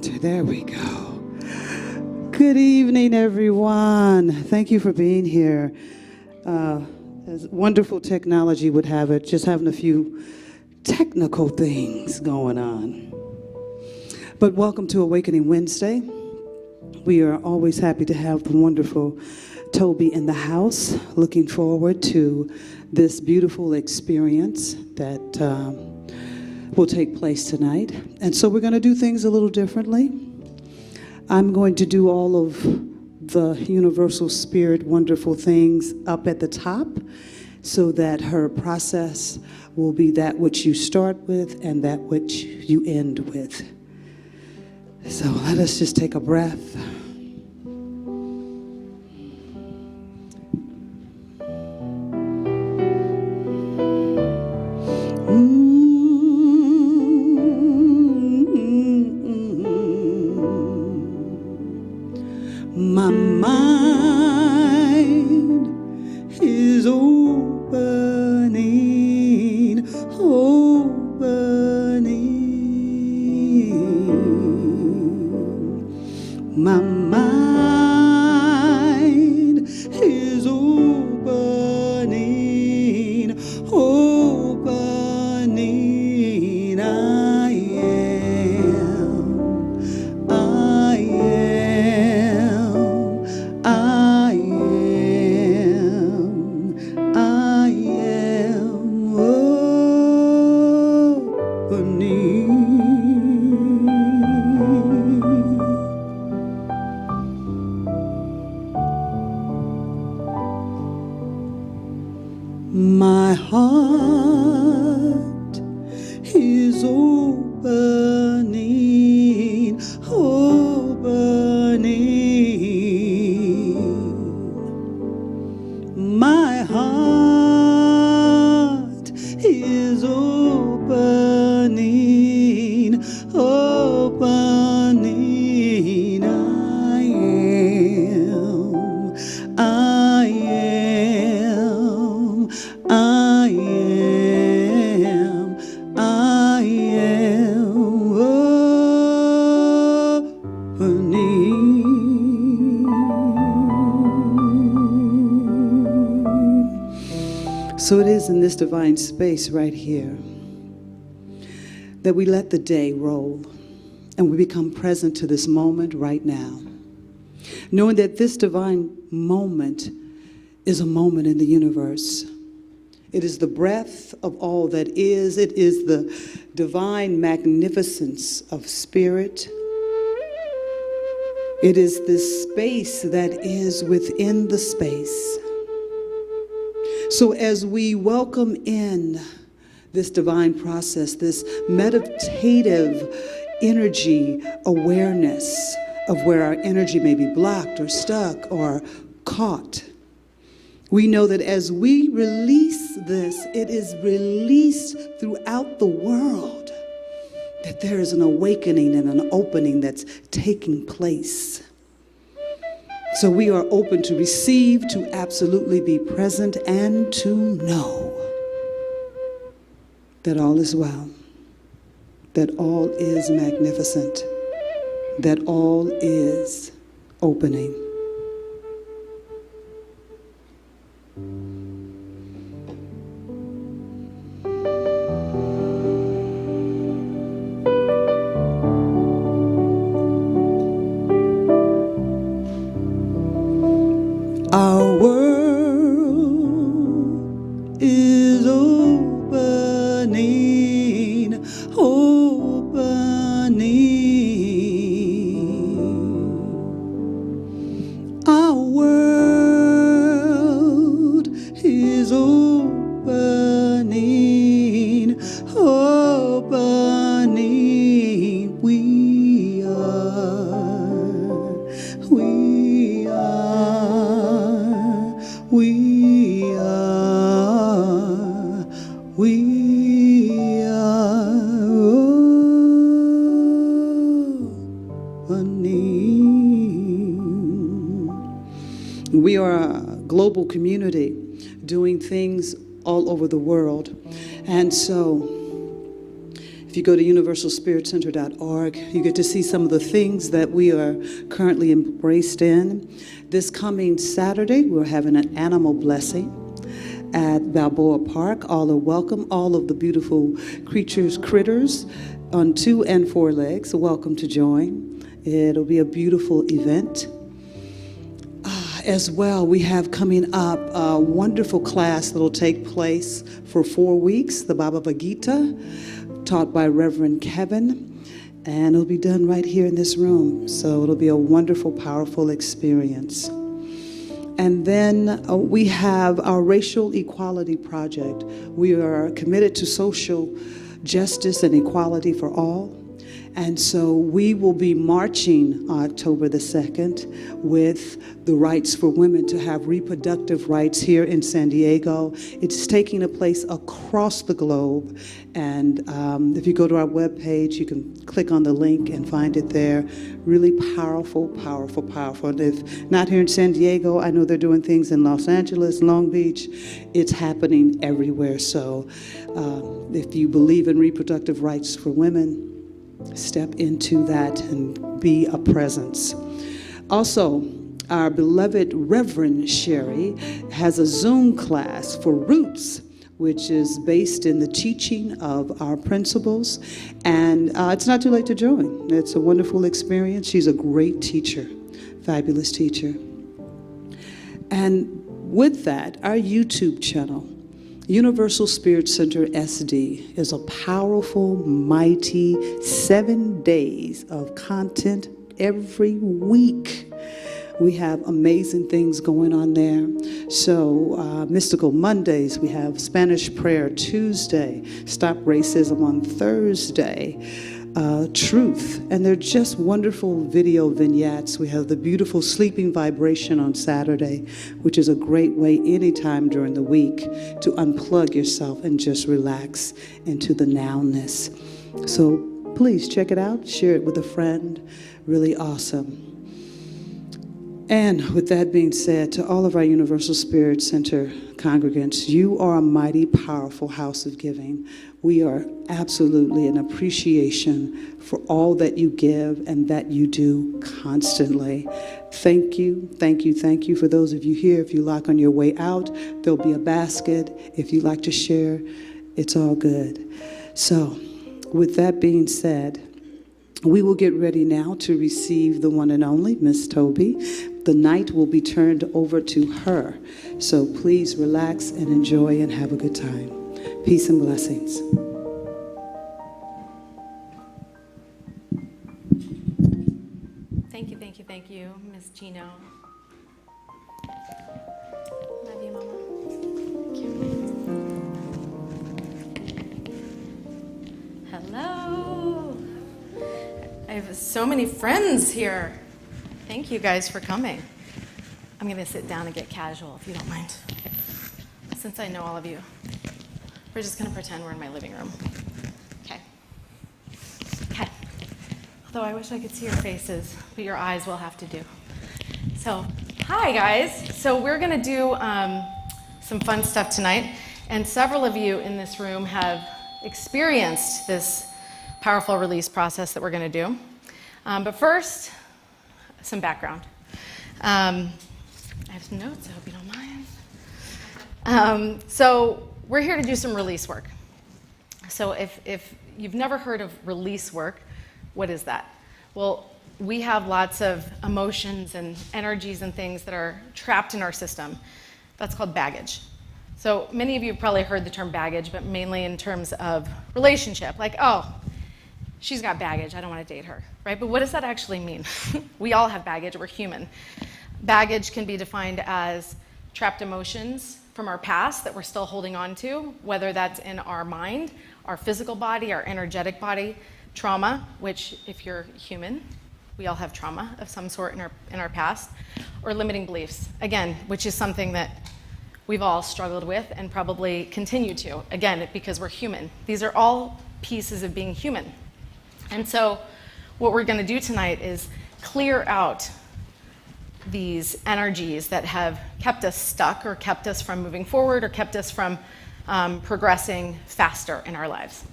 There we go. Good evening, everyone. Thank you for being here. As wonderful technology would have it, just having a few technical things going on. But welcome to Awakening Wednesday. We are always happy to have the wonderful Tobey in the house. Looking forward to this beautiful experience that will take place tonight. And so we're going to do things a little differently. I'm going to do all of the universal spirit wonderful things up at the top so that her process will be that which you start with and that which you end with. So let us just take a breath. My mind is opening, opening. My mind is opening, opening. My heart is opening, opening. My heart is opening, opening. I am opening. So it is in this divine space right here that we let the day roll and we become present to this moment right now, knowing that this divine moment is a moment in the universe. It is the breath of all that is. It is the divine magnificence of spirit. It is this space that is within the space. So as we welcome in this divine process, this meditative energy awareness of where our energy may be blocked or stuck or caught, we know that as we release this, it is released throughout the world, that there is an awakening and an opening that's taking place. So we are open to receive, to absolutely be present, and to know that all is well, that all is magnificent, that all is opening. Our world is opening, opening. Our world is opening, opening. We are, we are, we are, we are opening. We are a global community doing things all over the world. And so If you go to universalspiritcenter.org, you get to see some of the things that we are currently embraced in. This coming Saturday, we're having an animal blessing at Balboa Park. All are welcome. All of the beautiful critters on 2 and 4 legs are welcome to join. It'll be a beautiful event. As well, we have coming up a wonderful class that will take place for 4 weeks, the Bhagavad Gita, taught by Reverend Kevin, and it'll be done right here in this room. So it'll be a wonderful, powerful experience. And then we have our Racial Equality Project. We are committed to social justice and equality for all. And so we will be marching October the 2nd with the rights for women to have reproductive rights here in San Diego. It's taking place across the globe. And if you go to our webpage, you can click on the link and find it there. Really powerful, powerful, powerful. And if not here in San Diego, I know they're doing things in Los Angeles, Long Beach. It's happening everywhere. So if you believe in reproductive rights for women, step into that and be a presence. Also, our beloved Reverend Sherry has a Zoom class for Roots, which is based in the teaching of our principles. And it's not too late to join. It's a wonderful experience. She's a great teacher, fabulous teacher. And with that, our YouTube channel, Universal Spirit Center SD, is a powerful, mighty 7 days of content every week. We have amazing things going on there. So Mystical Mondays, we have Spanish Prayer Tuesday, Stop Racism on Thursday, Truth, and they're just wonderful video vignettes. We have the beautiful Sleeping Vibration on Saturday, which is a great way anytime during the week to unplug yourself and just relax into the nowness. So please check it out, share it with a friend. Really awesome. And with that being said, to all of our Universal Spirit Center congregants, you are a mighty, powerful house of giving. We are absolutely in appreciation for all that you give and that you do constantly. Thank you, thank you, thank you. For those of you here, if you like on your way out, there'll be a basket. If you'd like to share, it's all good. So, with that being said, we will get ready now to receive the one and only Miss Tobey. The night will be turned over to her. So please relax and enjoy and have a good time. Peace and blessings. Thank you, Ms. Gino. Love you, Mama. Thank you. Hello. I have so many friends here. Thank you guys for coming. I'm going to sit down and get casual, if you don't mind. Since I know all of you, we're just going to pretend we're in my living room. Okay. Okay. Although I wish I could see your faces, but your eyes will have to do. So, hi, guys. So we're going to do some fun stuff tonight. And several of you in this room have experienced this powerful release process that we're going to do. But first, some background. I have some notes, I hope you don't mind. So we're here to do some release work. So if you've never heard of release work, what is that? Well, we have lots of emotions and energies and things that are trapped in our system. That's called baggage. So many of you have probably heard the term baggage, but mainly in terms of relationship. Like, oh, she's got baggage, I don't want to date her, right? But what does that actually mean? We all have baggage, we're human. Baggage can be defined as trapped emotions from our past that we're still holding on to, whether that's in our mind, our physical body, our energetic body, trauma, which if you're human, we all have trauma of some sort in our past, or limiting beliefs, again, which is something that we've all struggled with and probably continue to, again, because we're human. These are all pieces of being human. And so what we're going to do tonight is clear out these energies that have kept us stuck or kept us from moving forward or kept us from progressing faster in our lives.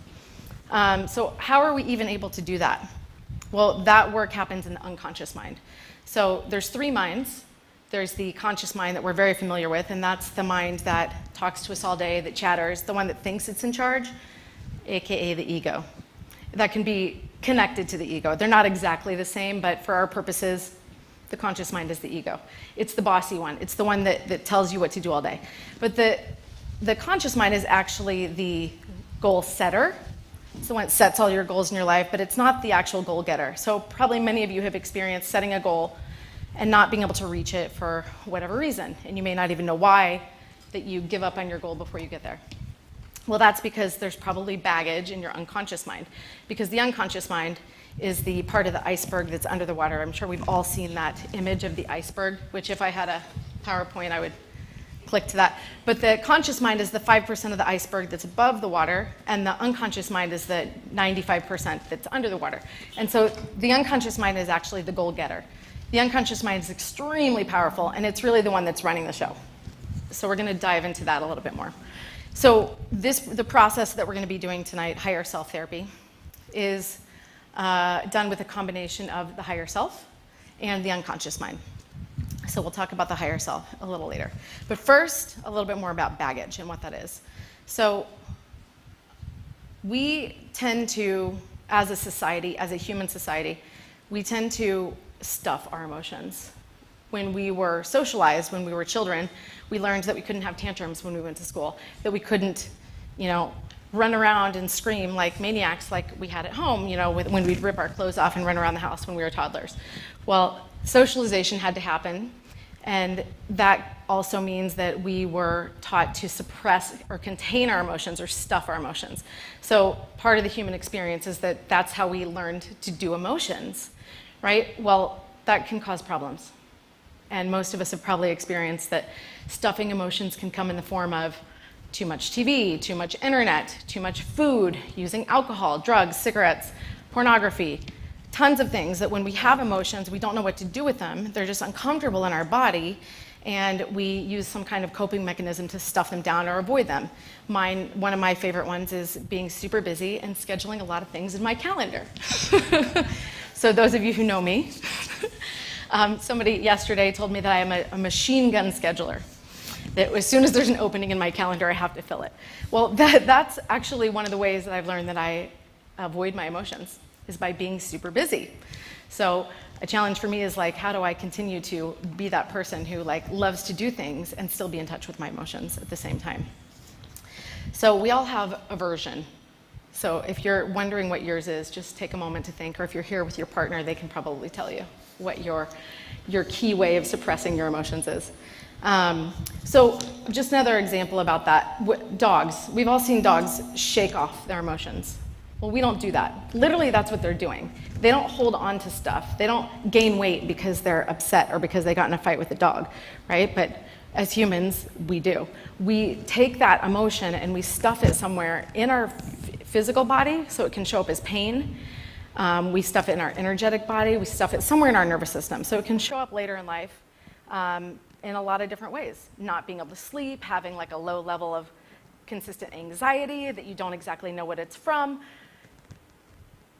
So how are we even able to do that? Well, that work happens in the unconscious mind. So there's three minds. There's the conscious mind that we're very familiar with, and that's the mind that talks to us all day, that chatters, the one that thinks it's in charge, aka the ego. That can be connected to the ego. They're not exactly the same, but for our purposes, the conscious mind is the ego. It's the bossy one. It's the one that tells you what to do all day. But the conscious mind is actually the goal setter. It's the one that sets all your goals in your life, but it's not the actual goal getter. So probably many of you have experienced setting a goal and not being able to reach it for whatever reason. And you may not even know why that you give up on your goal before you get there. Well, that's because there's probably baggage in your unconscious mind, because the unconscious mind is the part of the iceberg that's under the water. I'm sure we've all seen that image of the iceberg, which if I had a PowerPoint, I would click to that. But the conscious mind is the 5% of the iceberg that's above the water, and the unconscious mind is the 95% that's under the water. And so the unconscious mind is actually the goal getter. The unconscious mind is extremely powerful, and it's really the one that's running the show. So we're going to dive into that a little bit more. So the process that we're going to be doing tonight, higher self therapy, is done with a combination of the higher self and the unconscious mind. So we'll talk about the higher self a little later. But first, a little bit more about baggage and what that is. So we tend to, as a society, as a human society, we tend to stuff our emotions. When we were socialized, when we were children, we learned that we couldn't have tantrums when we went to school, that we couldn't, run around and scream like maniacs like we had at home, when we'd rip our clothes off and run around the house when we were toddlers. Well, socialization had to happen, and that also means that we were taught to suppress or contain our emotions or stuff our emotions. So part of the human experience is that that's how we learned to do emotions, right? Well, that can cause problems. And most of us have probably experienced that stuffing emotions can come in the form of too much TV, too much internet, too much food, using alcohol, drugs, cigarettes, pornography, tons of things that when we have emotions, we don't know what to do with them. They're just uncomfortable in our body, and we use some kind of coping mechanism to stuff them down or avoid them. One of my favorite ones is being super busy and scheduling a lot of things in my calendar. So those of you who know me, somebody yesterday told me that I am a machine gun scheduler. That as soon as there's an opening in my calendar, I have to fill it. Well, that's actually one of the ways that I've learned that I avoid my emotions, is by being super busy. So a challenge for me is how do I continue to be that person who loves to do things and still be in touch with my emotions at the same time? So we all have aversion. So if you're wondering what yours is, just take a moment to think, or if you're here with your partner, they can probably tell you what your key way of suppressing your emotions is. So just another example about that. Dogs. We've all seen dogs shake off their emotions. Well, we don't do that. Literally, that's what they're doing. They don't hold on to stuff. They don't gain weight because they're upset or because they got in a fight with a dog, right? But as humans, we do. We take that emotion and we stuff it somewhere in our physical body so it can show up as pain. We stuff it in our energetic body. We stuff it somewhere in our nervous system so it can show up later in life in a lot of different ways. Not being able to sleep, having a low level of consistent anxiety that you don't exactly know what it's from.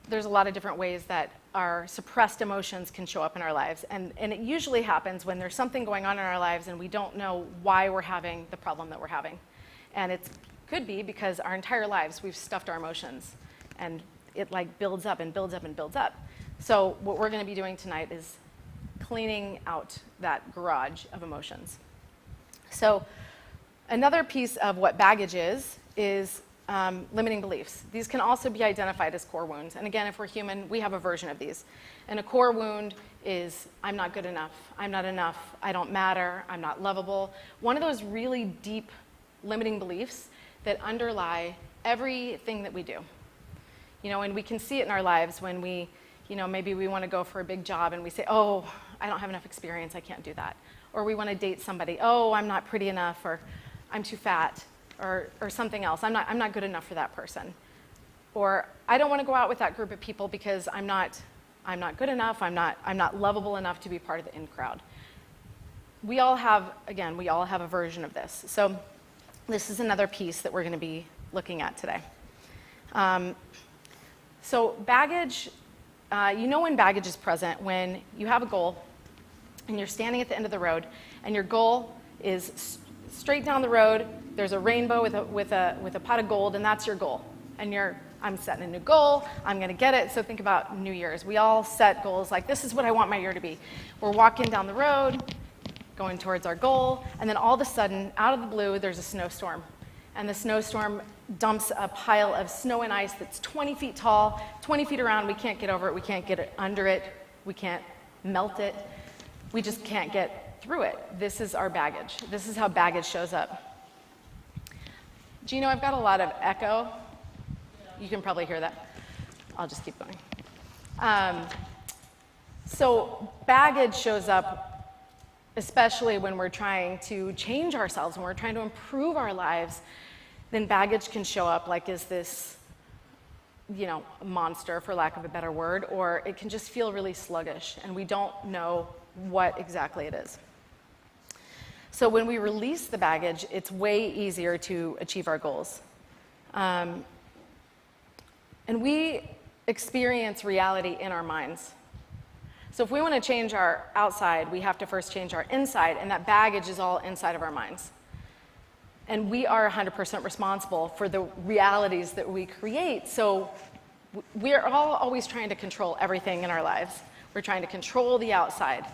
There's a lot of different ways that our suppressed emotions can show up in our lives. And it usually happens when there's something going on in our lives and we don't know why we're having the problem that we're having. And it could be because our entire lives we've stuffed our emotions, and it builds up and builds up and builds up. So what we're going to be doing tonight is cleaning out that garage of emotions. So another piece of what baggage is limiting beliefs. These can also be identified as core wounds. And again, if we're human, we have a version of these. And a core wound is, I'm not good enough, I'm not enough, I don't matter, I'm not lovable. One of those really deep limiting beliefs that underlie everything that we do. And we can see it in our lives when we, maybe we want to go for a big job and we say, oh, I don't have enough experience, I can't do that. Or we want to date somebody, oh, I'm not pretty enough, or I'm too fat. Or something else. I'm not good enough for that person. Or I don't want to go out with that group of people because I'm not good enough. I'm not lovable enough to be part of the in crowd. We all have a version of this. So this is another piece that we're going to be looking at today. So baggage, you know when baggage is present when you have a goal and you're standing at the end of the road and your goal is straight down the road. There's a rainbow with a pot of gold, and that's your goal. And I'm setting a new goal. I'm going to get it. So think about New Year's. We all set goals like, this is what I want my year to be. We're walking down the road, going towards our goal, and then all of a sudden, out of the blue, there's a snowstorm. And the snowstorm dumps a pile of snow and ice that's 20 feet tall, 20 feet around. We can't get over it. We can't get it under it. We can't melt it. We just can't get through it. This is our baggage. This is how baggage shows up. Gino, I've got a lot of echo. You can probably hear that. I'll just keep going. So baggage shows up, especially when we're trying to change ourselves, when we're trying to improve our lives. Then baggage can show up like is this, monster, for lack of a better word, or it can just feel really sluggish, and we don't know what exactly it is. So when we release the baggage, it's way easier to achieve our goals. And we experience reality in our minds. So if we want to change our outside, we have to first change our inside, and that baggage is all inside of our minds. And we are 100% responsible for the realities that we create. So we're all always trying to control everything in our lives. We're trying to control the outside.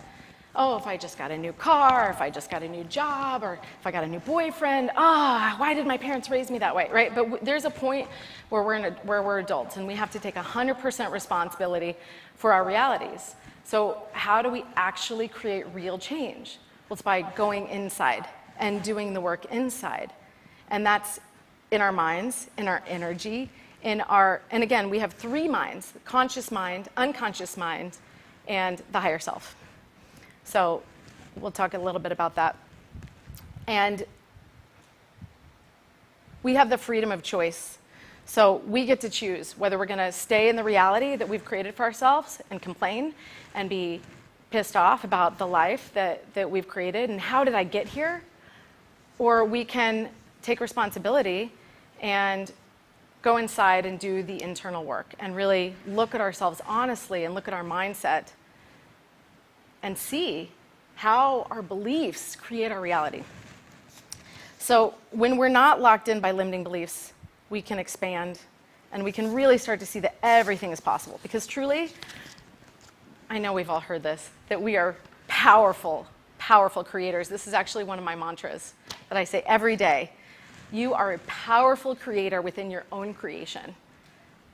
Oh, if I just got a new car, or if I just got a new job, or if I got a new boyfriend, why did my parents raise me that way, right? But there's a point where we're adults, and we have to take 100% responsibility for our realities. So how do we actually create real change? Well, it's by going inside and doing the work inside. And that's in our minds, in our energy, and again, we have 3 minds: conscious mind, unconscious mind, and the higher self. So we'll talk a little bit about that. And we have the freedom of choice. So we get to choose whether we're going to stay in the reality that we've created for ourselves and complain and be pissed off about the life that we've created and how did I get here? Or we can take responsibility and go inside and do the internal work and really look at ourselves honestly and look at our mindset and see how our beliefs create our reality. So when we're not locked in by limiting beliefs, we can expand and we can really start to see that everything is possible. Because truly, I know we've all heard this, that we are powerful, powerful creators. This is actually one of my mantras that I say every day. You are a powerful creator within your own creation.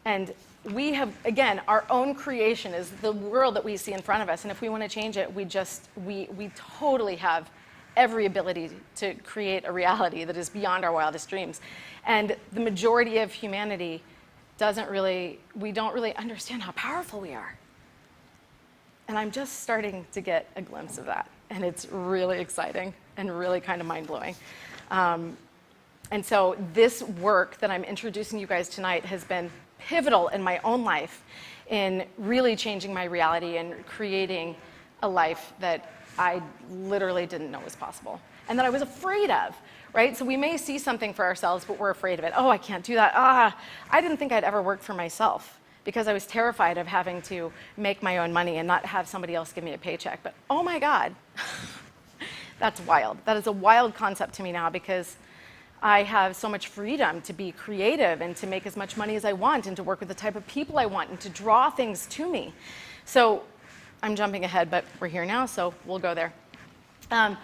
And we have, again, our own creation is the world that we see in front of us. And if we want to change it, we totally have every ability to create a reality that is beyond our wildest dreams. And the majority of humanity we don't really understand how powerful we are. And I'm just starting to get a glimpse of that. And it's really exciting and really kind of mind-blowing. And so this work that I'm introducing you guys tonight has been pivotal in my own life in really changing my reality and creating a life that I literally didn't know was possible and that I was afraid of, right? So we may see something for ourselves, but we're afraid of it. Oh, I can't do that. I didn't think I'd ever work for myself because I was terrified of having to make my own money and not have somebody else give me a paycheck. But oh my God, that's wild. That is a wild concept to me now because I have so much freedom to be creative and to make as much money as I want and to work with the type of people I want and to draw things to me. So I'm jumping ahead, but we're here now, so we'll go there. We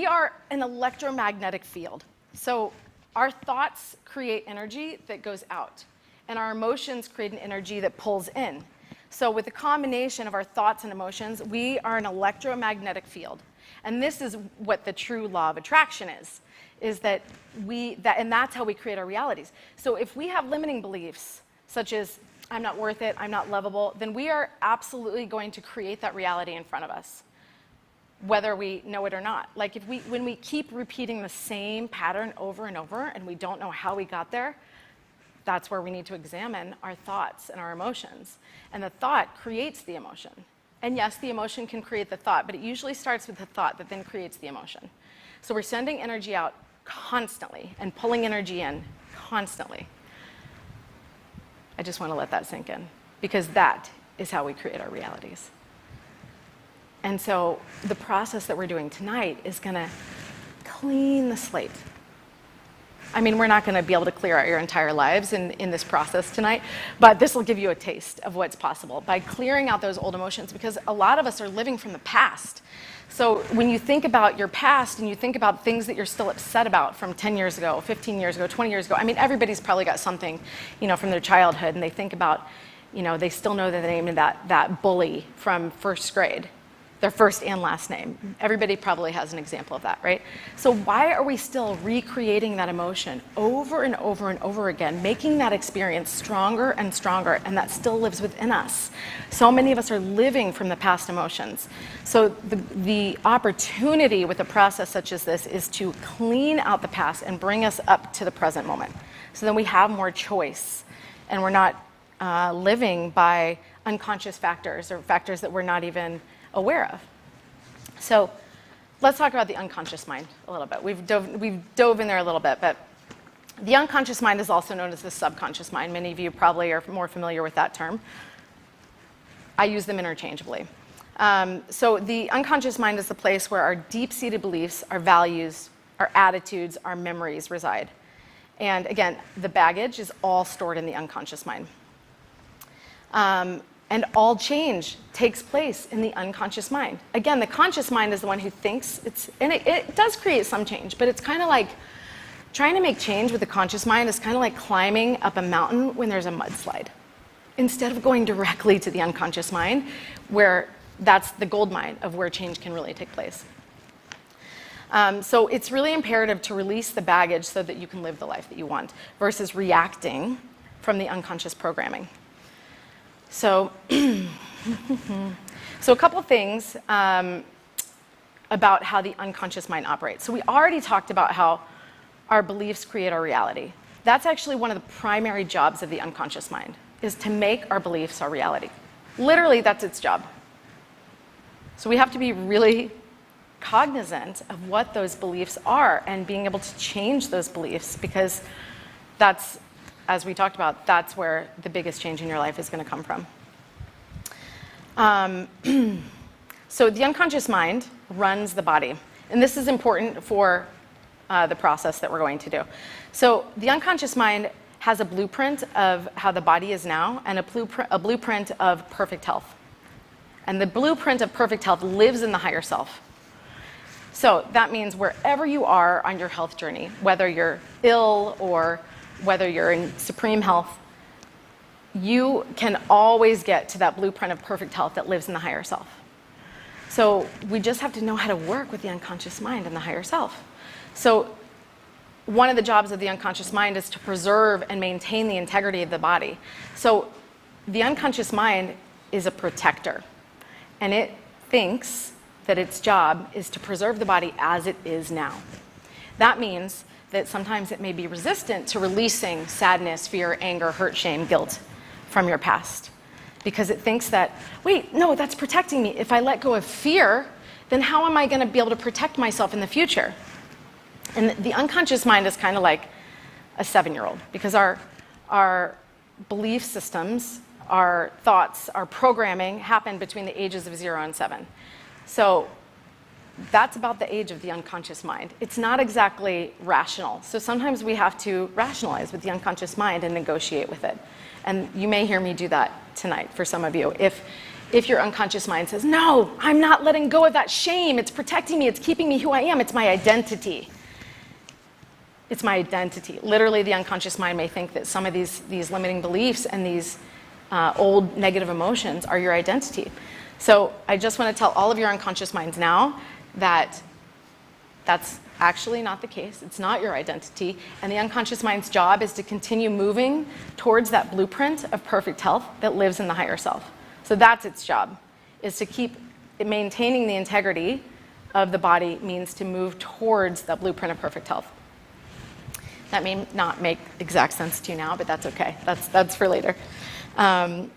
are an electromagnetic field. So our thoughts create energy that goes out, and our emotions create an energy that pulls in. So with the combination of our thoughts and emotions, we are an electromagnetic field. And this is what the true law of attraction is that and that's how we create our realities. So if we have limiting beliefs, such as I'm not worth it, I'm not lovable, then we are absolutely going to create that reality in front of us, whether we know it or not. Like when we keep repeating the same pattern over and over and we don't know how we got there, that's where we need to examine our thoughts and our emotions. And the thought creates the emotion. And yes, the emotion can create the thought, but it usually starts with the thought that then creates the emotion. So we're sending energy out constantly and pulling energy in constantly. I just want to let that sink in, because that is how we create our realities. And so the process that we're doing tonight is going to clean the slate. I mean, we're not going to be able to clear out your entire lives in this process tonight, but this will give you a taste of what's possible by clearing out those old emotions, because a lot of us are living from the past. So when you think about your past and you think about things that you're still upset about from 10 years ago, 15 years ago, 20 years ago, I mean, everybody's probably got something, from their childhood, and they think about, they still know the name of that bully from first grade, their first and last name. Everybody probably has an example of that, right? So why are we still recreating that emotion over and over and over again, making that experience stronger and stronger, and that still lives within us? So many of us are living from the past emotions. So the opportunity with a process such as this is to clean out the past and bring us up to the present moment. So then we have more choice, and we're not living by unconscious factors or factors that we're not even aware of. So let's talk about the unconscious mind a little bit. We've dove in there a little bit, but the unconscious mind is also known as the subconscious mind. Many of you probably are more familiar with that term. I use them interchangeably. So the unconscious mind is the place where our deep-seated beliefs, our values, our attitudes, our memories reside. And again, the baggage is all stored in the unconscious mind. And all change takes place in the unconscious mind. Again, the conscious mind is the one who thinks and it does create some change, but it's kind of like trying to make change with the conscious mind is kind of like climbing up a mountain when there's a mudslide. Instead of going directly to the unconscious mind, where that's the gold mine of where change can really take place. So it's really imperative to release the baggage so that you can live the life that you want, versus reacting from the unconscious programming. So, a couple things about how the unconscious mind operates. So we already talked about how our beliefs create our reality. That's actually one of the primary jobs of the unconscious mind, is to make our beliefs our reality. Literally, that's its job. So we have to be really cognizant of what those beliefs are and being able to change those beliefs, because that's, as we talked about, that's where the biggest change in your life is going to come from. So the unconscious mind runs the body. And this is important for the process that we're going to do. So the unconscious mind has a blueprint of how the body is now and a blueprint of perfect health. And the blueprint of perfect health lives in the higher self. So that means wherever you are on your health journey, whether you're ill or whether you're in supreme health, you can always get to that blueprint of perfect health that lives in the higher self. So we just have to know how to work with the unconscious mind and the higher self. So one of the jobs of the unconscious mind is to preserve and maintain the integrity of the body. So the unconscious mind is a protector, and it thinks that its job is to preserve the body as it is now. That means that sometimes it may be resistant to releasing sadness, fear, anger, hurt, shame, guilt from your past, because it thinks that, wait, no, that's protecting me. If I let go of fear, then how am I going to be able to protect myself in the future? And the unconscious mind is kind of like a 7-year-old, because our belief systems, our thoughts, our programming happen between the ages of 0 and 7. So that's about the age of the unconscious mind. It's not exactly rational. So sometimes we have to rationalize with the unconscious mind and negotiate with it. And you may hear me do that tonight for some of you. If your unconscious mind says, no, I'm not letting go of that shame. It's protecting me. It's keeping me who I am. It's my identity. It's my identity. Literally, the unconscious mind may think that some of these limiting beliefs and these old negative emotions are your identity. So I just want to tell all of your unconscious minds now that that's actually not the case. It's not your identity. And the unconscious mind's job is to continue moving towards that blueprint of perfect health that lives in the higher self. So that's its job, is to keep maintaining the integrity of the body, means to move towards that blueprint of perfect health. That may not make exact sense to you now, but that's okay. That's for later. Okay,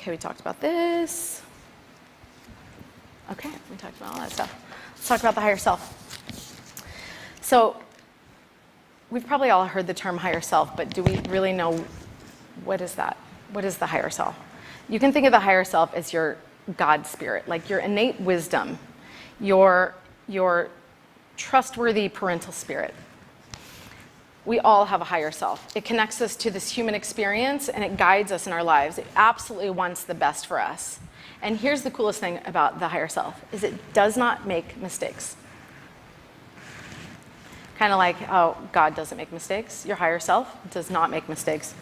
we talked about this. Okay, we talked about all that stuff. Let's talk about the higher self. So we've probably all heard the term higher self, but do we really know what is that? What is the higher self? You can think of the higher self as your God spirit, like your innate wisdom, your trustworthy parental spirit. We all have a higher self. It connects us to this human experience and it guides us in our lives. It absolutely wants the best for us. And here's the coolest thing about the higher self, is it does not make mistakes. Kind of like how God doesn't make mistakes. Your higher self does not make mistakes.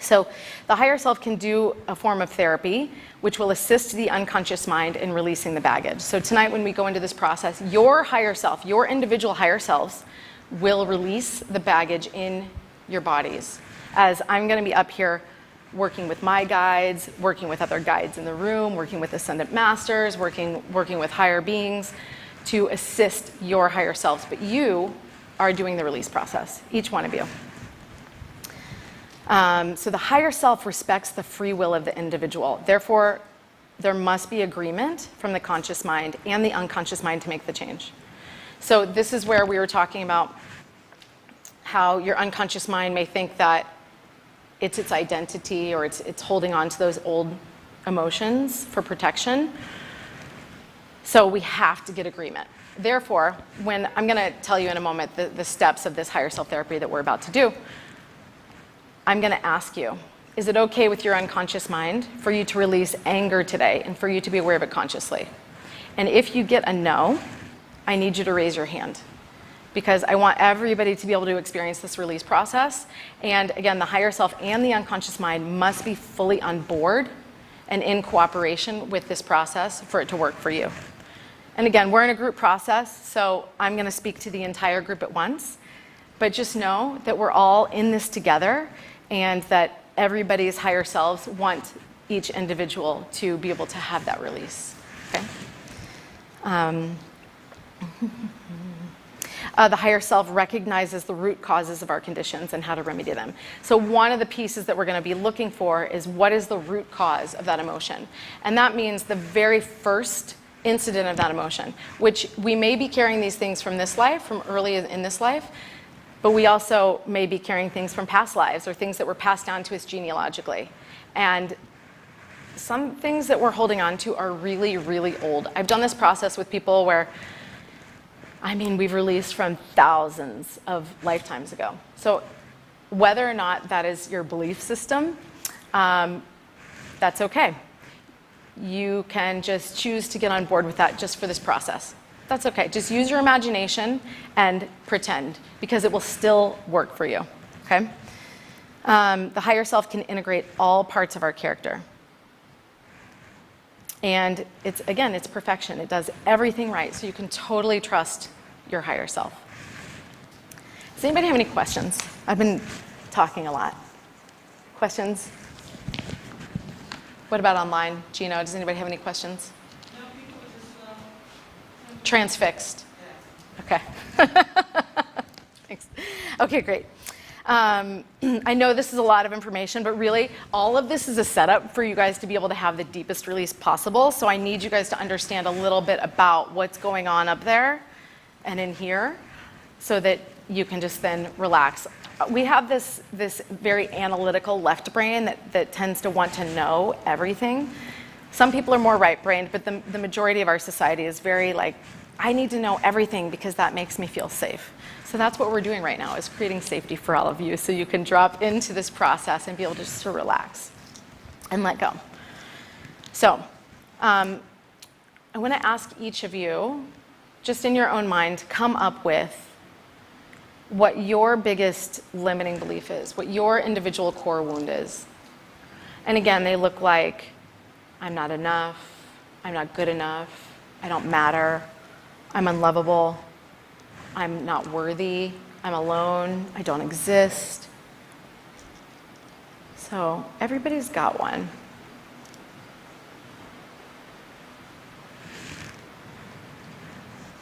So the higher self can do a form of therapy which will assist the unconscious mind in releasing the baggage. So tonight when we go into this process, your higher self, your individual higher selves will release the baggage in your bodies. As I'm going to be up here working with my guides, working with other guides in the room, working with ascendant masters, working with higher beings to assist your higher selves. But you are doing the release process, each one of you. So the higher self respects the free will of the individual. Therefore, there must be agreement from the conscious mind and the unconscious mind to make the change. So this is where we were talking about how your unconscious mind may think that it's its identity or it's holding on to those old emotions for protection. So we have to get agreement. Therefore, when I'm going to tell you in a moment the steps of this higher self therapy that we're about to do, I'm going to ask you, is it okay with your unconscious mind for you to release anger today and for you to be aware of it consciously? And if you get a no, I need you to raise your hand because I want everybody to be able to experience this release process. And again, the higher self and the unconscious mind must be fully on board and in cooperation with this process for it to work for you. And again, we're in a group process, so I'm going to speak to the entire group at once. But just know that we're all in this together and that everybody's higher selves want each individual to be able to have that release. Okay? The higher self recognizes the root causes of our conditions and how to remedy them. So one of the pieces that we're going to be looking for is what is the root cause of that emotion. And that means the very first incident of that emotion, which we may be carrying these things from this life, from early in this life, but we also may be carrying things from past lives or things that were passed down to us genealogically. And some things that we're holding on to are really, really old. I've done this process with people where, we've released from thousands of lifetimes ago. So whether or not that is your belief system, that's okay. You can just choose to get on board with that just for this process. That's okay. Just use your imagination and pretend because it will still work for you, okay? The higher self can integrate all parts of our character. And it's perfection. It does everything right, so you can totally trust your higher self. Does anybody have any questions? I've been talking a lot. Questions? What about online? Gino, does anybody have any questions? No, people are just Transfixed. yeah. Okay. Thanks. Okay, great. I know this is a lot of information, but really all of this is a setup for you guys to be able to have the deepest release possible. So I need you guys to understand a little bit about what's going on up there and in here so that you can just then relax. We have this very analytical left brain that tends to want to know everything. Some people are more right-brained, but the majority of our society is very like, I need to know everything because that makes me feel safe. So that's what we're doing right now, is creating safety for all of you so you can drop into this process and be able just to relax and let go. So I want to ask each of you, just in your own mind, come up with what your biggest limiting belief is, what your individual core wound is. And again, they look like, I'm not enough, I'm not good enough, I don't matter, I'm unlovable, I'm not worthy, I'm alone, I don't exist. So everybody's got one.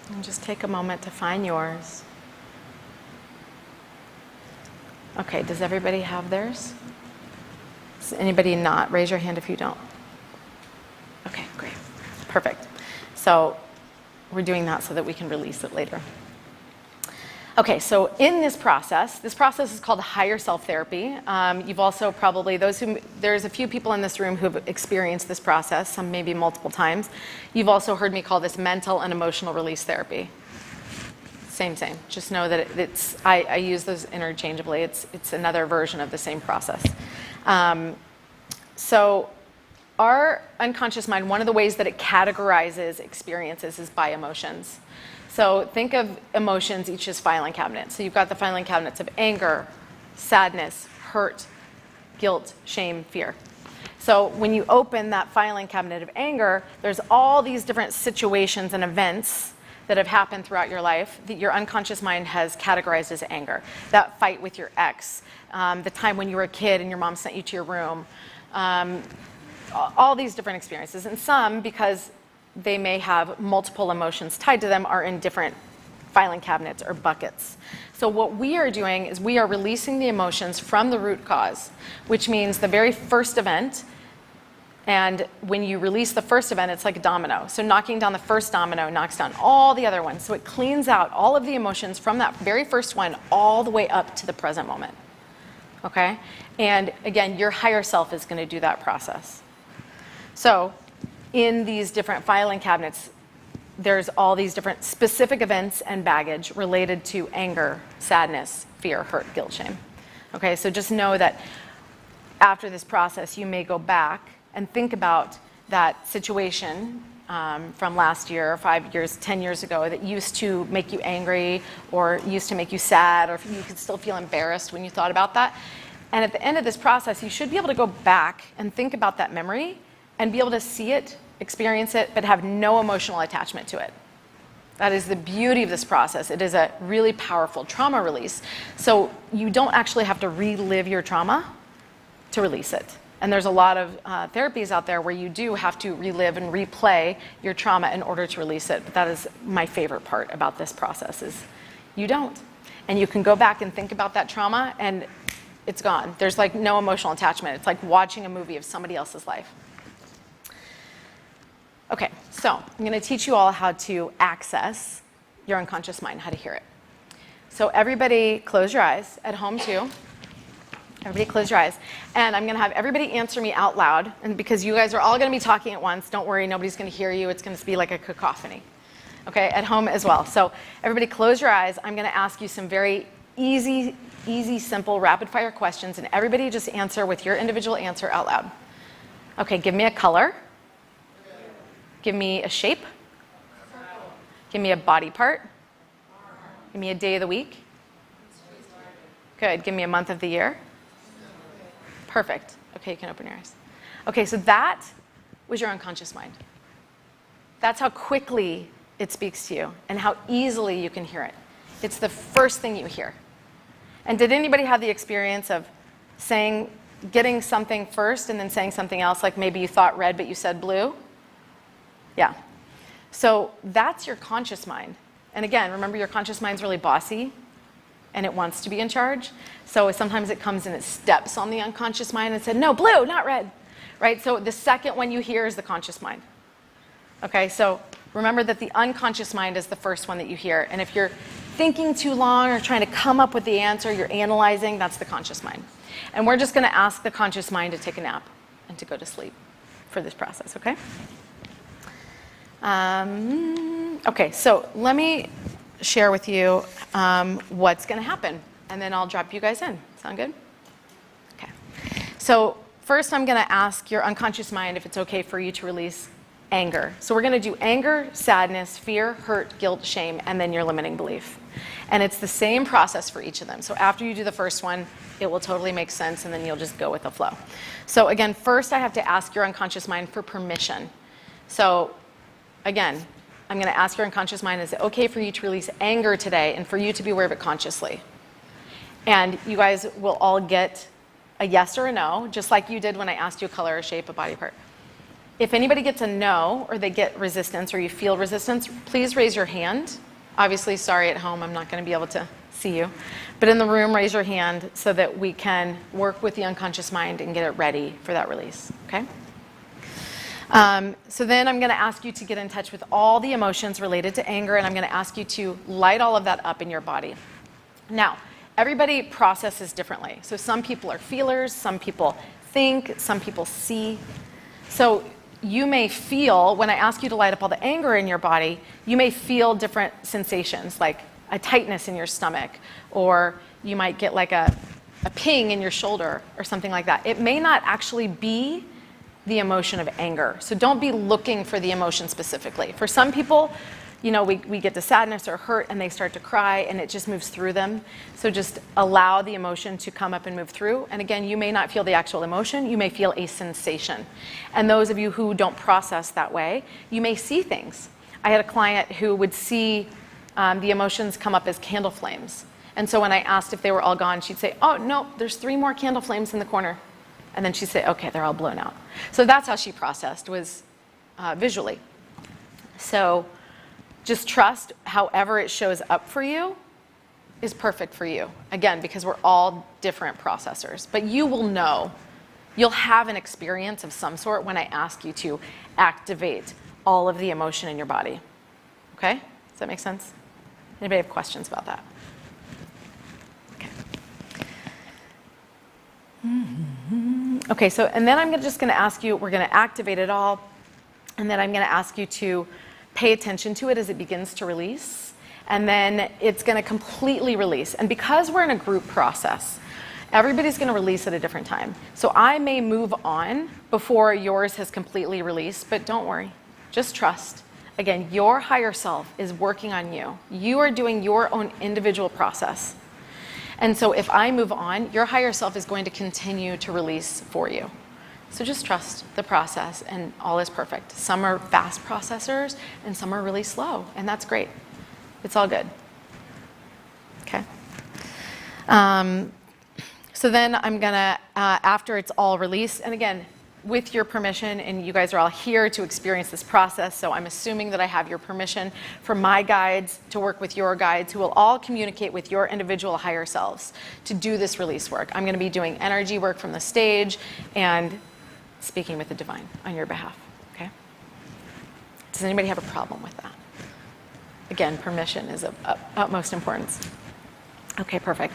And just take a moment to find yours. Okay, does everybody have theirs? Does anybody not? Raise your hand if you don't. Okay, great. Perfect. So we're doing that so that we can release it later. Okay, so in this process is called higher self therapy. You've also probably, there's a few people in this room who've experienced this process, some maybe multiple times. You've also heard me call this mental and emotional release therapy. Same. Just know that I use those interchangeably. It's another version of the same process. So our unconscious mind, one of the ways that it categorizes experiences is by emotions. So think of emotions each as filing cabinets. So you've got the filing cabinets of anger, sadness, hurt, guilt, shame, fear. So when you open that filing cabinet of anger, there's all these different situations and events that have happened throughout your life that your unconscious mind has categorized as anger. That fight with your ex, the time when you were a kid and your mom sent you to your room, all these different experiences. And some, because they may have multiple emotions tied to them, are in different filing cabinets or buckets. So what we are doing is we are releasing the emotions from the root cause, which means the very first event. And when you release the first event, it's like a domino. So knocking down the first domino knocks down all the other ones. So it cleans out all of the emotions from that very first one all the way up to the present moment. Okay? And again, your higher self is going to do that process. So in these different filing cabinets, there's all these different specific events and baggage related to anger, sadness, fear, hurt, guilt, shame. Okay, so just know that after this process, you may go back and think about that situation from last year, 5 years, 10 years ago that used to make you angry or used to make you sad, or you could still feel embarrassed when you thought about that. And at the end of this process, you should be able to go back and think about that memory and be able to see it, experience it, but have no emotional attachment to it. That is the beauty of this process. It is a really powerful trauma release. So you don't actually have to relive your trauma to release it. And there's a lot of therapies out there where you do have to relive and replay your trauma in order to release it. But that is my favorite part about this process is you don't. And you can go back and think about that trauma and it's gone. There's like no emotional attachment. It's like watching a movie of somebody else's life. Okay, so I'm going to teach you all how to access your unconscious mind, how to hear it. So everybody close your eyes, at home too. Everybody close your eyes. And I'm going to have everybody answer me out loud. And because you guys are all going to be talking at once, don't worry, nobody's going to hear you. It's going to be like a cacophony. Okay, at home as well. So everybody close your eyes. I'm going to ask you some very easy, simple, rapid-fire questions. And everybody just answer with your individual answer out loud. Okay, give me a color. Give me a shape. Give me a body part. Give me a day of the week. Good. Give me a month of the year. Perfect. Okay, you can open your eyes. Okay, so that was your unconscious mind. That's how quickly it speaks to you and how easily you can hear it. It's the first thing you hear. And did anybody have the experience of getting something first and then saying something else, like maybe you thought red but you said blue? Yeah. So that's your conscious mind. And again, remember your conscious mind's really bossy and it wants to be in charge. So sometimes it comes and it steps on the unconscious mind and said, no, blue, not red. Right? So the second one you hear is the conscious mind. Okay, so remember that the unconscious mind is the first one that you hear. And if you're thinking too long or trying to come up with the answer, you're analyzing, that's the conscious mind. And we're just going to ask the conscious mind to take a nap and to go to sleep for this process, okay? Okay, so let me share with you what's going to happen, and then I'll drop you guys in. Sound good? Okay. So first I'm going to ask your unconscious mind if it's okay for you to release anger. So we're going to do anger, sadness, fear, hurt, guilt, shame, and then your limiting belief. And it's the same process for each of them. So after you do the first one, it will totally make sense, and then you'll just go with the flow. So again, first I have to ask your unconscious mind for permission. So again, I'm going to ask your unconscious mind, is it okay for you to release anger today and for you to be aware of it consciously? And you guys will all get a yes or a no, just like you did when I asked you a color, a shape, a body part. If anybody gets a no, or they get resistance, or you feel resistance, please raise your hand. Obviously, sorry at home, I'm not going to be able to see you. But in the room, raise your hand so that we can work with the unconscious mind and get it ready for that release, okay? So then I'm going to ask you to get in touch with all the emotions related to anger, and I'm going to ask you to light all of that up in your body. Now, everybody processes differently. So some people are feelers, some people think, some people see. So you may feel, when I ask you to light up all the anger in your body, you may feel different sensations, like a tightness in your stomach, or you might get like a ping in your shoulder or something like that. It may not actually be the emotion of anger. So don't be looking for the emotion specifically. For some people, you know, we get to sadness or hurt and they start to cry and it just moves through them. So just allow the emotion to come up and move through. And again, you may not feel the actual emotion, you may feel a sensation. And those of you who don't process that way, you may see things. I had a client who would see the emotions come up as candle flames. And so when I asked if they were all gone, she'd say, oh, no, there's 3 more candle flames in the corner. And then she'd say, okay, they're all blown out. So that's how she processed, was visually. So just trust however it shows up for you is perfect for you. Again, because we're all different processors. But you will know, you'll have an experience of some sort when I ask you to activate all of the emotion in your body. Okay? Does that make sense? Anybody have questions about that? Okay. Okay, so, and then I'm just going to ask you, we're going to activate it all, and then I'm going to ask you to pay attention to it as it begins to release, and then it's going to completely release. And because we're in a group process, everybody's going to release at a different time. So I may move on before yours has completely released, but don't worry. Just trust. Again, your higher self is working on you. You are doing your own individual process. And so if I move on, your higher self is going to continue to release for you. So just trust the process and all is perfect. Some are fast processors and some are really slow, and that's great. It's all good. Okay. So then I'm gonna, after it's all released, and again, with your permission, and you guys are all here to experience this process, so I'm assuming that I have your permission for my guides to work with your guides who will all communicate with your individual higher selves to do this release work. I'm gonna be doing energy work from the stage and speaking with the divine on your behalf, okay? Does anybody have a problem with that? Again, permission is of utmost importance. Okay, perfect.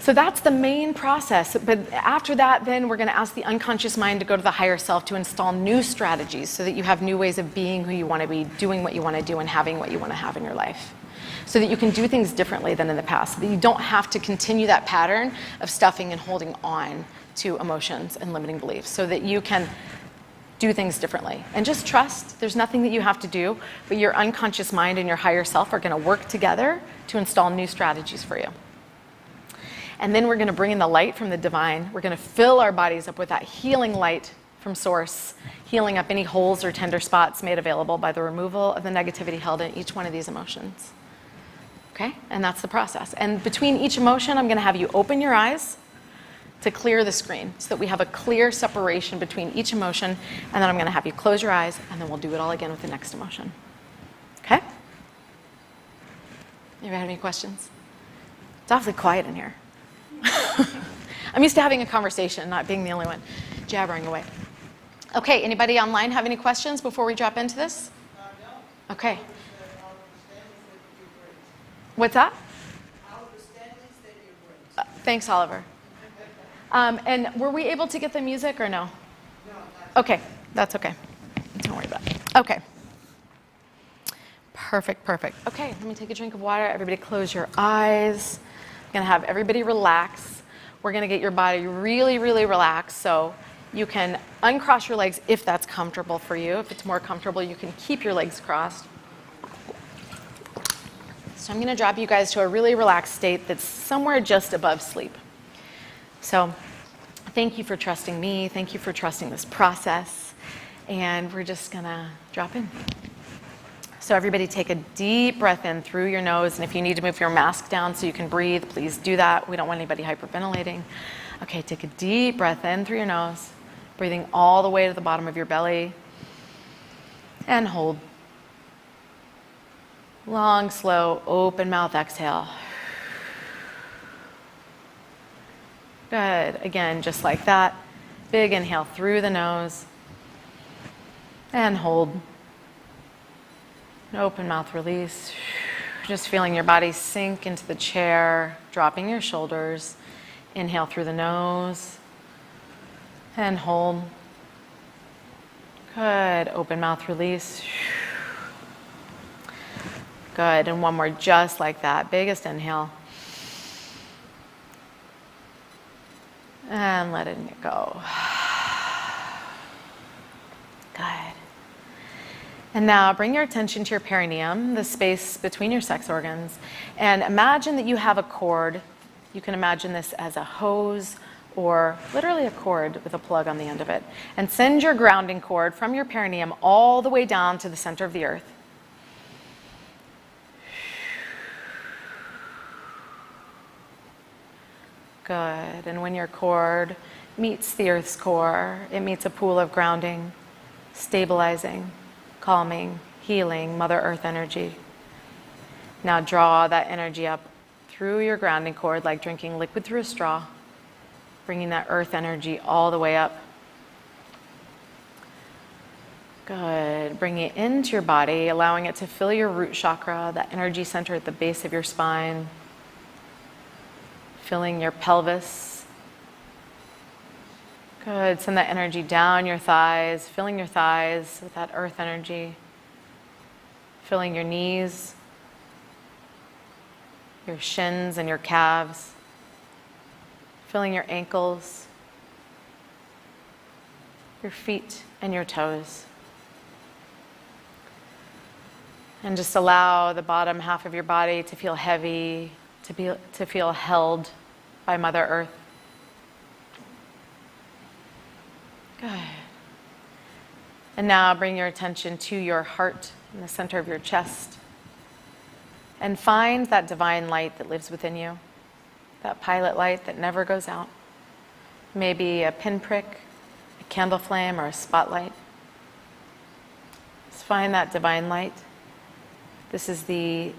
So that's the main process, but after that, then we're gonna ask the unconscious mind to go to the higher self to install new strategies so that you have new ways of being who you wanna be, doing what you wanna do, and having what you wanna have in your life. So that you can do things differently than in the past, so that you don't have to continue that pattern of stuffing and holding on to emotions and limiting beliefs, so that you can do things differently. And just trust, there's nothing that you have to do, but your unconscious mind and your higher self are gonna work together to install new strategies for you. And then we're gonna bring in the light from the divine. We're gonna fill our bodies up with that healing light from source, healing up any holes or tender spots made available by the removal of the negativity held in each one of these emotions. Okay, and that's the process. And between each emotion, I'm gonna have you open your eyes to clear the screen so that we have a clear separation between each emotion, and then I'm gonna have you close your eyes, and then we'll do it all again with the next emotion. Okay? Anybody have any questions? It's awfully quiet in here. I'm used to having a conversation, not being the only one jabbering away. Okay, anybody online have any questions before we drop into this? No. Okay. What's that? Thanks, Oliver. And were we able to get the music or no? No. Okay, that's okay. Don't worry about it. Okay. Perfect, perfect. Okay, let me take a drink of water. Everybody close your eyes. I'm gonna have everybody relax. We're gonna get your body really, really relaxed, so you can uncross your legs if that's comfortable for you. If it's more comfortable, you can keep your legs crossed. So I'm gonna drop you guys to a really relaxed state that's somewhere just above sleep. So thank you for trusting me. Thank you for trusting this process. And we're just gonna drop in. So everybody take a deep breath in through your nose, and if you need to move your mask down so you can breathe, please do that. We don't want anybody hyperventilating. Okay, take a deep breath in through your nose, breathing all the way to the bottom of your belly, and hold. Long, slow, open mouth exhale. Good, again, just like that. Big inhale through the nose, and hold. Open mouth release. Just feeling your body sink into the chair, dropping your shoulders. Inhale through the nose and hold. Good. Open mouth release. Good. And one more just like that. Biggest inhale. And letting it go. Good. And now bring your attention to your perineum, the space between your sex organs, and imagine that you have a cord. You can imagine this as a hose or literally a cord with a plug on the end of it. And send your grounding cord from your perineum all the way down to the center of the earth. Good. And when your cord meets the earth's core, it meets a pool of grounding, stabilizing, calming, healing Mother Earth energy. Now draw that energy up through your grounding cord like drinking liquid through a straw, bringing that earth energy all the way up. Good. Bring it into your body, allowing it to fill your root chakra, that energy center at the base of your spine, filling your pelvis. Good. Send that energy down your thighs, filling your thighs with that earth energy, filling your knees, your shins and your calves, filling your ankles, your feet and your toes. And just allow the bottom half of your body to feel heavy, to feel held by Mother Earth. Good. And now bring your attention to your heart in the center of your chest. And find that divine light that lives within you, that pilot light that never goes out. Maybe a pinprick, a candle flame, or a spotlight. Just find that divine light. This is the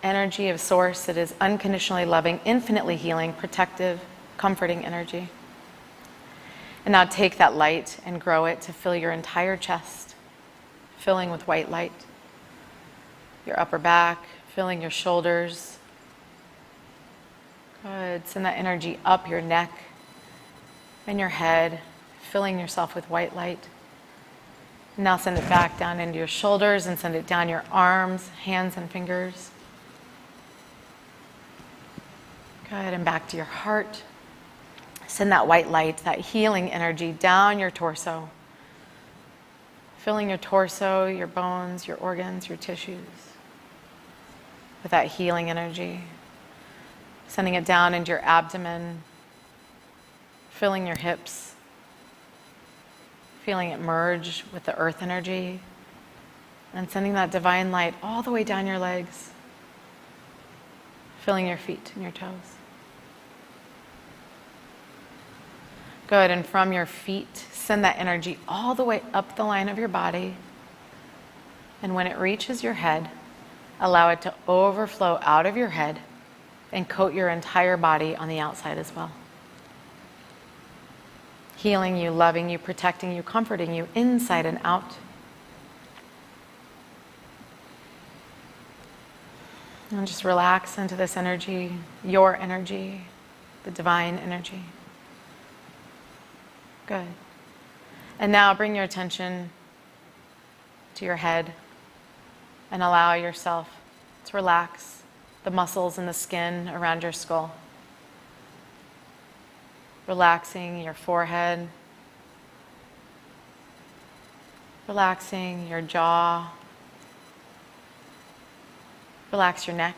energy of Source. It is unconditionally loving, infinitely healing, protective, comforting energy. And now take that light and grow it to fill your entire chest, filling with white light. Your upper back, filling your shoulders. Good. Send that energy up your neck and your head, filling yourself with white light. Now send it back down into your shoulders and send it down your arms, hands, and fingers. Good. And back to your heart. Send that white light, that healing energy down your torso, filling your torso, your bones, your organs, your tissues with that healing energy. Sending it down into your abdomen, filling your hips, feeling it merge with the earth energy, and sending that divine light all the way down your legs, filling your feet and your toes. Good, and from your feet, send that energy all the way up the line of your body. And when it reaches your head, allow it to overflow out of your head and coat your entire body on the outside as well. Healing you, loving you, protecting you, comforting you inside and out. And just relax into this energy, your energy, the divine energy. Good. And now bring your attention to your head and allow yourself to relax the muscles and the skin around your skull. Relaxing your forehead, relaxing your jaw, relax your neck,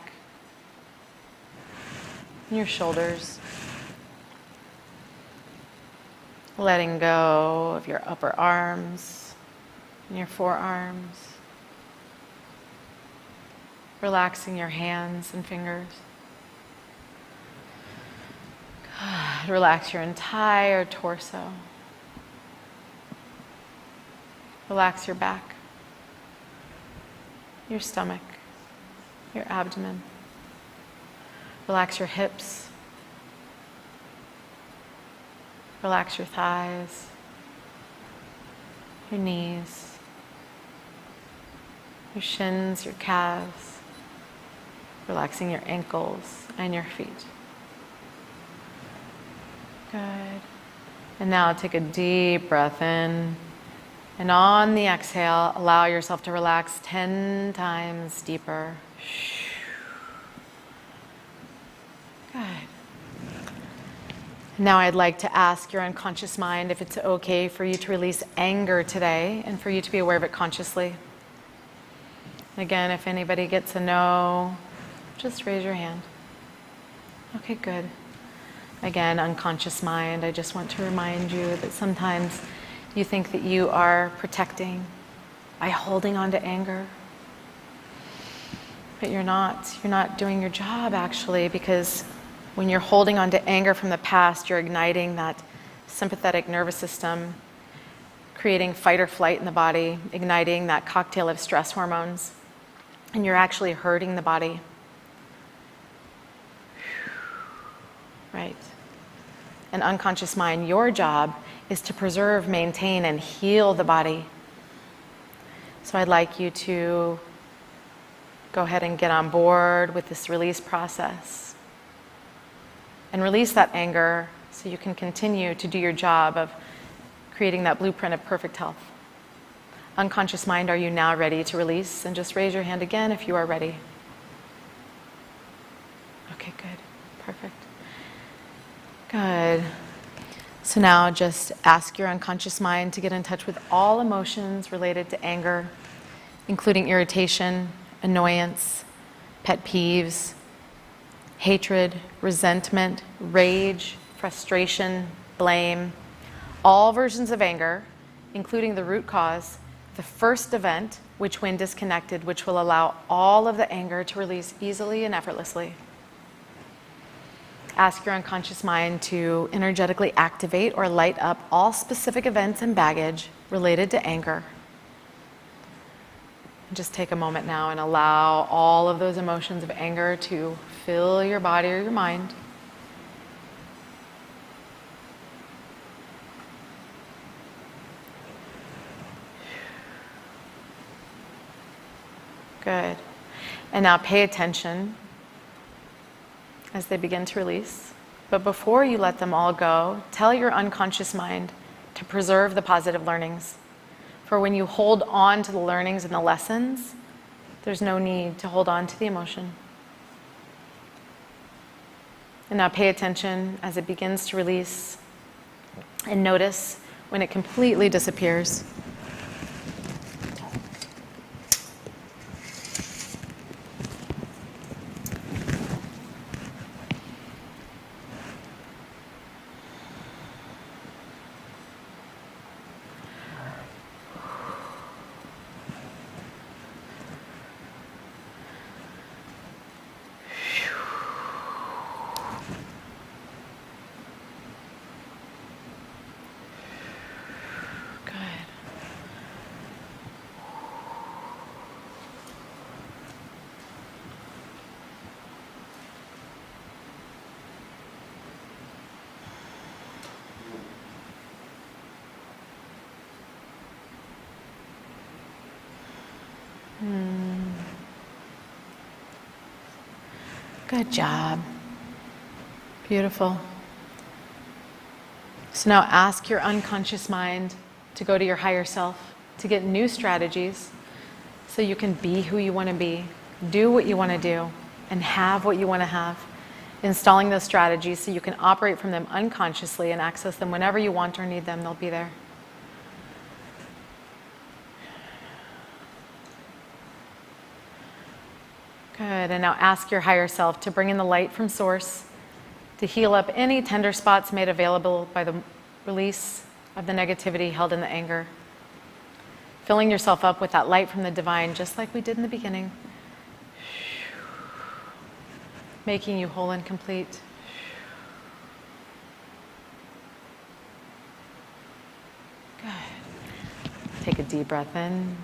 and your shoulders. Letting go of your upper arms and your forearms. Relaxing your hands and fingers. Good. Relax your entire torso. Relax your back, your stomach, your abdomen. Relax your hips. Relax your thighs, your knees, your shins, your calves, Relaxing your ankles and your feet. Good. And now take a deep breath in. And on the exhale, allow yourself to relax 10 times deeper. Good. Now I'd like to ask your unconscious mind if it's okay for you to release anger today and for you to be aware of it consciously. Again, if anybody gets a no, just raise your hand. Okay, good. Again, unconscious mind, I just want to remind you that sometimes you think that you are protecting by holding on to anger. But you're not. You're not doing your job, actually, because when you're holding on to anger from the past, you're igniting that sympathetic nervous system, creating fight or flight in the body, igniting that cocktail of stress hormones, and you're actually hurting the body. Right. An unconscious mind, your job is to preserve, maintain, and heal the body. So I'd like you to go ahead and get on board with this release process. And release that anger so you can continue to do your job of creating that blueprint of perfect health. Unconscious mind, are you now ready to release? And just raise your hand again if you are ready. Okay, good. Perfect. Good. So now just ask your unconscious mind to get in touch with all emotions related to anger, including irritation, annoyance, pet peeves, hatred, resentment, rage, frustration, blame, all versions of anger, including the root cause, the first event, which when disconnected, which will allow all of the anger to release easily and effortlessly. Ask your unconscious mind to energetically activate or light up all specific events and baggage related to anger. And just take a moment now and allow all of those emotions of anger to fill your body or your mind. Good. And now pay attention as they begin to release. But before you let them all go, tell your unconscious mind to preserve the positive learnings. For when you hold on to the learnings and the lessons, there's no need to hold on to the emotion. And now pay attention as it begins to release and notice when it completely disappears. Good job. Beautiful. So now ask your unconscious mind to go to your higher self, to get new strategies so you can be who you want to be, do what you want to do, and have what you want to have. Installing those strategies so you can operate from them unconsciously and access them whenever you want or need them. They'll be there. Good, and now ask your higher self to bring in the light from source, to heal up any tender spots made available by the release of the negativity held in the anger. Filling yourself up with that light from the divine, just like we did in the beginning. Making you whole and complete. Good. Take a deep breath in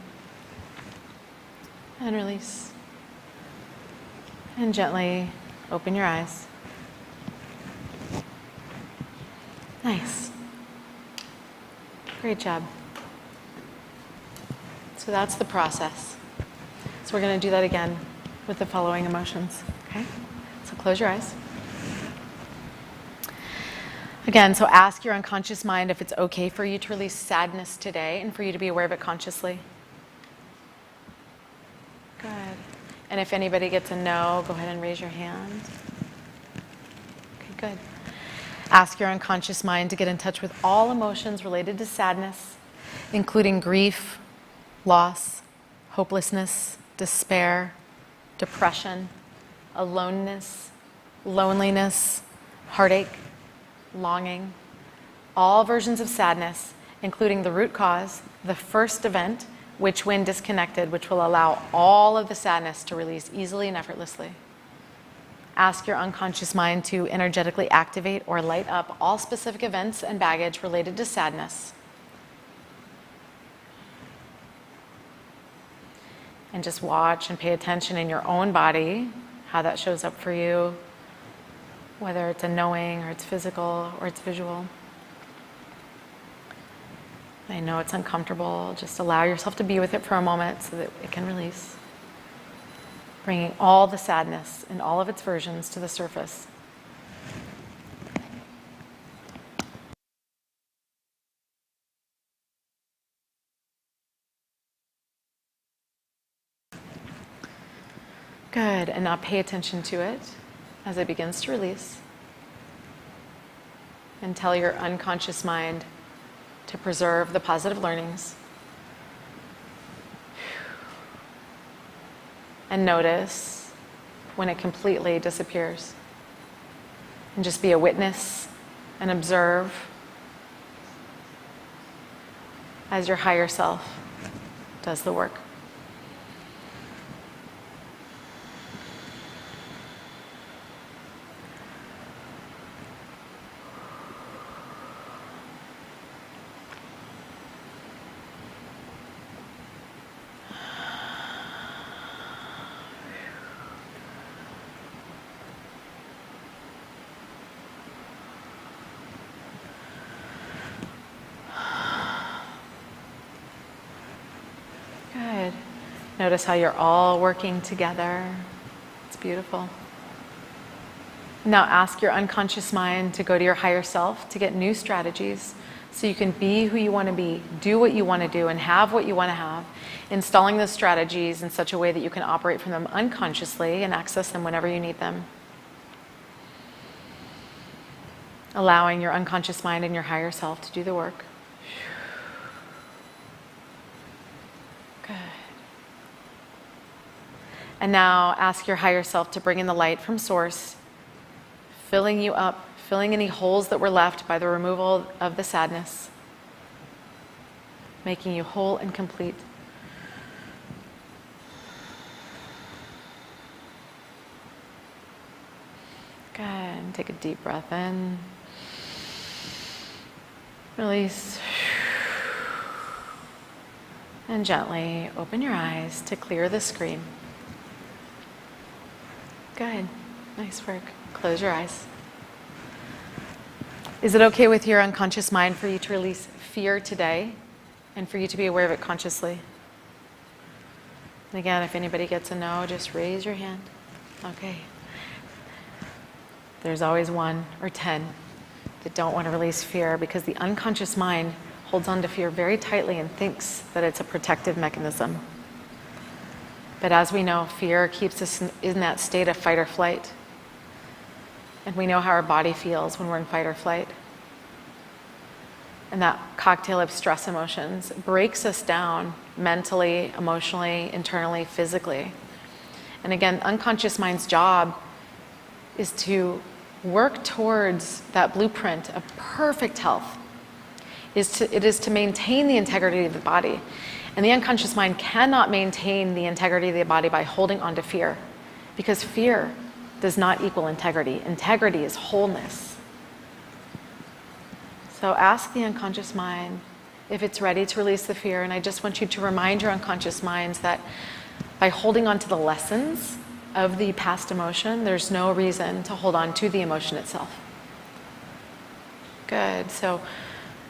and release. And gently open your eyes. Nice. Great job. So that's the process. So we're going to do that again. with the following emotions. Okay? So close your eyes. Again, so ask your unconscious mind if it's okay for you to release sadness today and for you to be aware of it consciously. Good. And if anybody gets a no, go ahead and raise your hand. Okay, good. Ask your unconscious mind to get in touch with all emotions related to sadness, including grief, loss, hopelessness, despair, depression, aloneness, loneliness, heartache, longing, all versions of sadness, including the root cause, the first event, which when disconnected, which will allow all of the sadness to release easily and effortlessly. Ask your unconscious mind to energetically activate or light up all specific events and baggage related to sadness. And just watch and pay attention in your own body, how that shows up for you, whether it's a knowing or it's physical or it's visual. I know it's uncomfortable. Just allow yourself to be with it for a moment so that it can release. Bringing all the sadness in all of its versions to the surface. Good, and now pay attention to it as it begins to release. And tell your unconscious mind to preserve the positive learnings. And notice when it completely disappears. And just be a witness and observe as your higher self does the work. Good. Notice how you're all working together. It's beautiful. Now ask your unconscious mind to go to your higher self to get new strategies so you can be who you want to be, do what you want to do, and have what you want to have, installing those strategies in such a way that you can operate from them unconsciously and access them whenever you need them. Allowing your unconscious mind and your higher self to do the work. Good. And now ask your higher self to bring in the light from source, filling you up, filling any holes that were left by the removal of the sadness, making you whole and complete. Good. And take a deep breath in. Release. And gently open your eyes to clear the screen. Good. Nice work. Close your eyes. Is it okay with your unconscious mind for you to release fear today and for you to be aware of it consciously? And again, if anybody gets a no, just raise your hand. Okay. There's always 1 or 10 that don't want to release fear because the unconscious mind holds on to fear very tightly and thinks that it's a protective mechanism. But as we know, fear keeps us in that state of fight or flight. And we know how our body feels when we're in fight or flight. And that cocktail of stress emotions breaks us down mentally, emotionally, internally, physically. And again, unconscious mind's job is to work towards that blueprint of perfect health. It is to maintain the integrity of the body. And the unconscious mind cannot maintain the integrity of the body by holding on to fear, because fear does not equal integrity. Integrity is wholeness. So ask the unconscious mind if it's ready to release the fear. And I just want you to remind your unconscious minds that by holding on to the lessons of the past emotion, there's no reason to hold on to the emotion itself. Good. So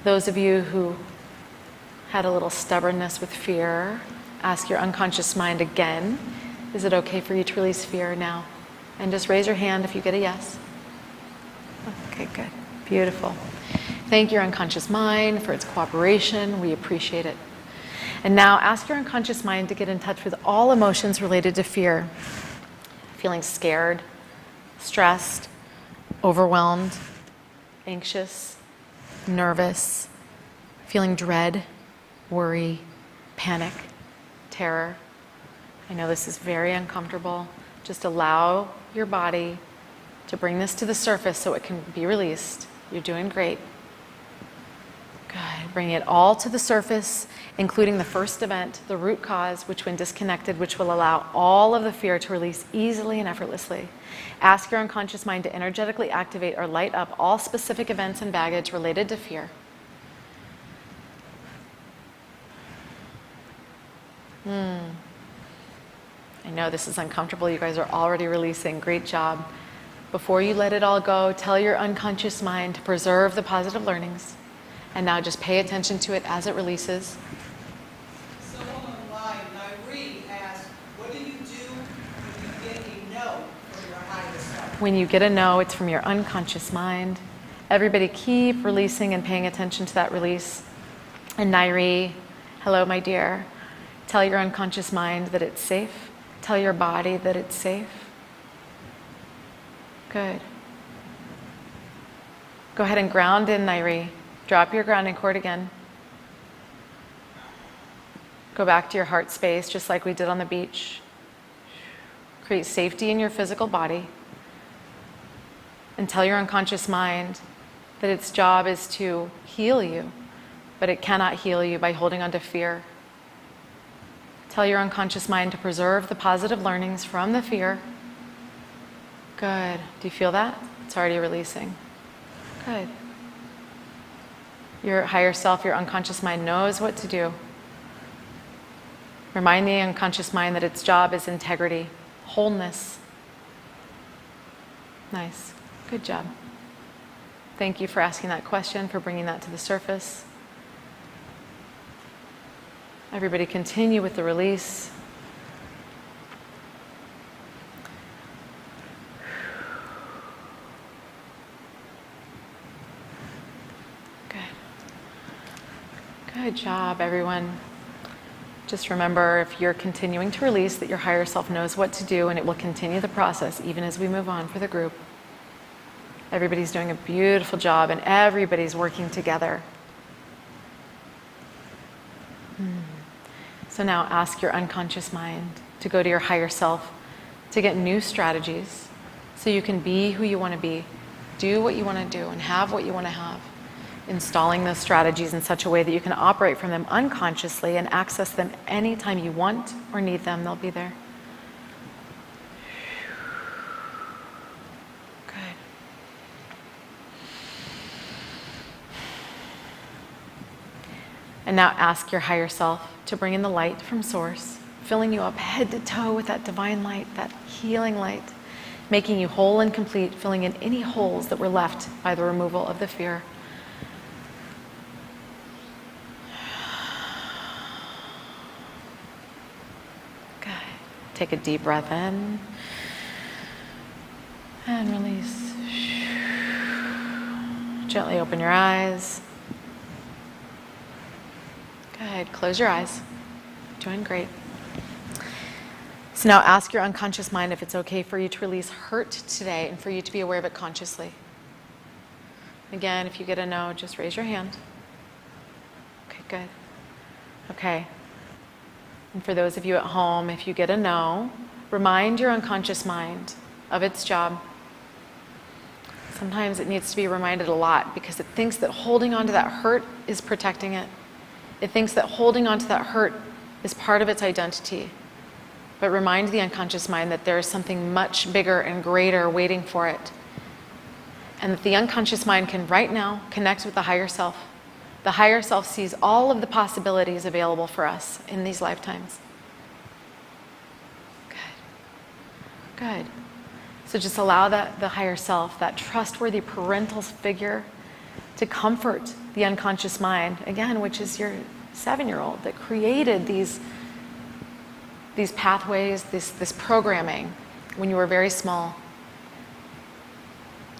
those of you who had a little stubbornness with fear, ask your unconscious mind again Is it okay for you to release fear now? And just raise your hand if you get a yes. Okay, good. Beautiful. Thank your unconscious mind for its cooperation. We appreciate it. And now ask your unconscious mind to get in touch with all emotions related to fear. Feeling scared, stressed, overwhelmed, anxious, nervous, feeling dread, worry, panic, terror. I know this is very uncomfortable. Just allow your body to bring this to the surface so it can be released. You're doing great. Good. Bring it all to the surface, including the first event, the root cause, which when disconnected, which will allow all of the fear to release easily and effortlessly. Ask your unconscious mind to energetically activate or light up all specific events and baggage related to fear. I know this is uncomfortable. You guys are already releasing. Great job. Before you let it all go, tell your unconscious mind to preserve the positive learnings. And now just pay attention to it as it releases. Someone online, Nairi, asked, what do you do when you get a no from your higher self? When you get a no, it's from your unconscious mind. Everybody keep releasing and paying attention to that release. And Nairi, hello, my dear. Tell your unconscious mind that it's safe. Tell your body that it's safe. Good. Go ahead and ground in, Nairi. Drop your grounding cord again. Go back to your heart space, just like we did on the beach. Create safety in your physical body. And tell your unconscious mind that its job is to heal you, but it cannot heal you by holding on to fear. Tell your unconscious mind to preserve the positive learnings from the fear. Good. Do you feel that? It's already releasing. Good. Your higher self, your unconscious mind knows what to do. Remind the unconscious mind that its job is integrity, wholeness. Nice. Good job. Thank you for asking that question, for bringing that to the surface. Everybody continue with the release. Good. Good job, everyone. Just remember, if you're continuing to release, that your higher self knows what to do, and it will continue the process even as we move on for the group. Everybody's doing a beautiful job, and everybody's working together. So now ask your unconscious mind to go to your higher self to get new strategies so you can be who you want to be, do what you want to do, and have what you want to have. Installing those strategies in such a way that you can operate from them unconsciously and access them anytime you want or need them. They'll be there. Good. And now ask your higher self to bring in the light from Source, filling you up head to toe with that divine light, that healing light, making you whole and complete, filling in any holes that were left by the removal of the fear. Good. Take a deep breath in and release. Gently open your eyes. Good. Close your eyes. Doing great. So now ask your unconscious mind if it's okay for you to release hurt today and for you to be aware of it consciously. Again, if you get a no, just raise your hand. Okay, good. Okay. And for those of you at home, if you get a no, remind your unconscious mind of its job. Sometimes it needs to be reminded a lot because it thinks that holding on to that hurt is protecting it. It thinks that holding on to that hurt is part of its identity. But remind the unconscious mind that there is something much bigger and greater waiting for it. And that the unconscious mind can right now connect with the higher self. The higher self sees all of the possibilities available for us in these lifetimes. Good. Good. So just allow the higher self, that trustworthy parental figure, to comfort the unconscious mind, again, which is your 7-year-old that created these these pathways, this programming when you were very small.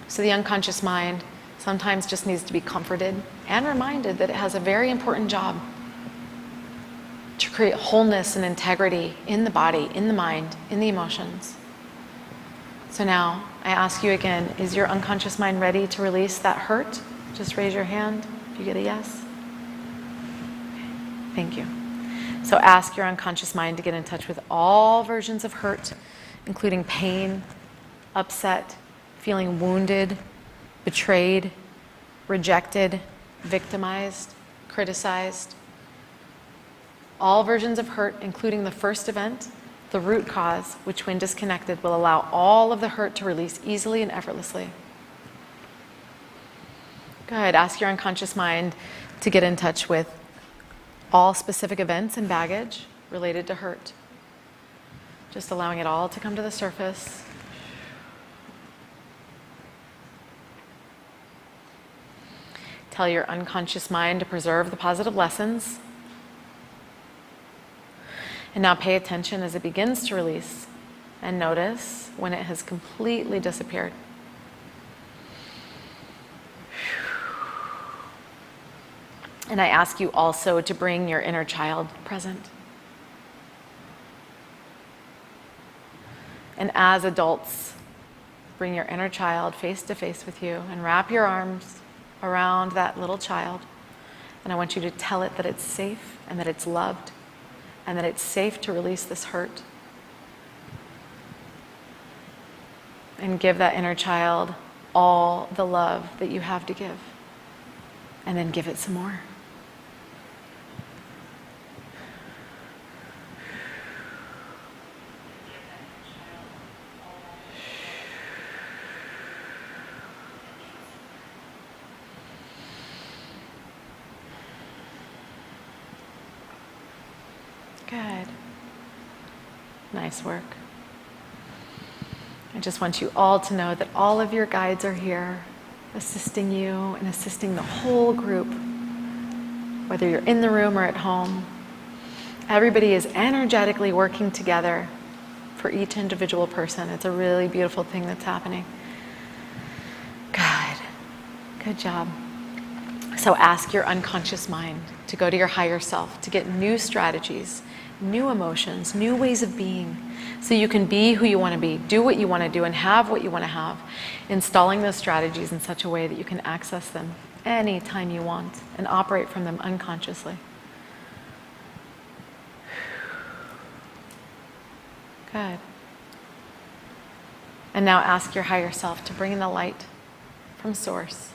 So the unconscious mind sometimes just needs to be comforted and reminded that it has a very important job to create wholeness and integrity in the body, in the mind, in the emotions. So now I ask you again, is your unconscious mind ready to release that hurt? Just raise your hand if you get a yes. Okay. Thank you. So ask your unconscious mind to get in touch with all versions of hurt, including pain, upset, feeling wounded, betrayed, rejected, victimized, criticized. All versions of hurt, including the first event, the root cause, which when disconnected will allow all of the hurt to release easily and effortlessly. Good. Ask your unconscious mind to get in touch with all specific events and baggage related to hurt. Just allowing it all to come to the surface. Tell your unconscious mind to preserve the positive lessons. And now pay attention as it begins to release, and notice when it has completely disappeared. And I ask you also to bring your inner child present. And as adults, bring your inner child face to face with you and wrap your arms around that little child. And I want you to tell it that it's safe and that it's loved and that it's safe to release this hurt. And give that inner child all the love that you have to give. And then give it some more. Good. Nice work. I just want you all to know that all of your guides are here, assisting you and assisting the whole group, whether you're in the room or at home. Everybody is energetically working together for each individual person. It's a really beautiful thing that's happening. Good. Good job. So ask your unconscious mind to go to your higher self to get new strategies, new emotions, new ways of being, so you can be who you want to be, do what you want to do, and have what you want to have, installing those strategies in such a way that you can access them anytime you want and operate from them unconsciously. Good. And now ask your higher self to bring in the light from Source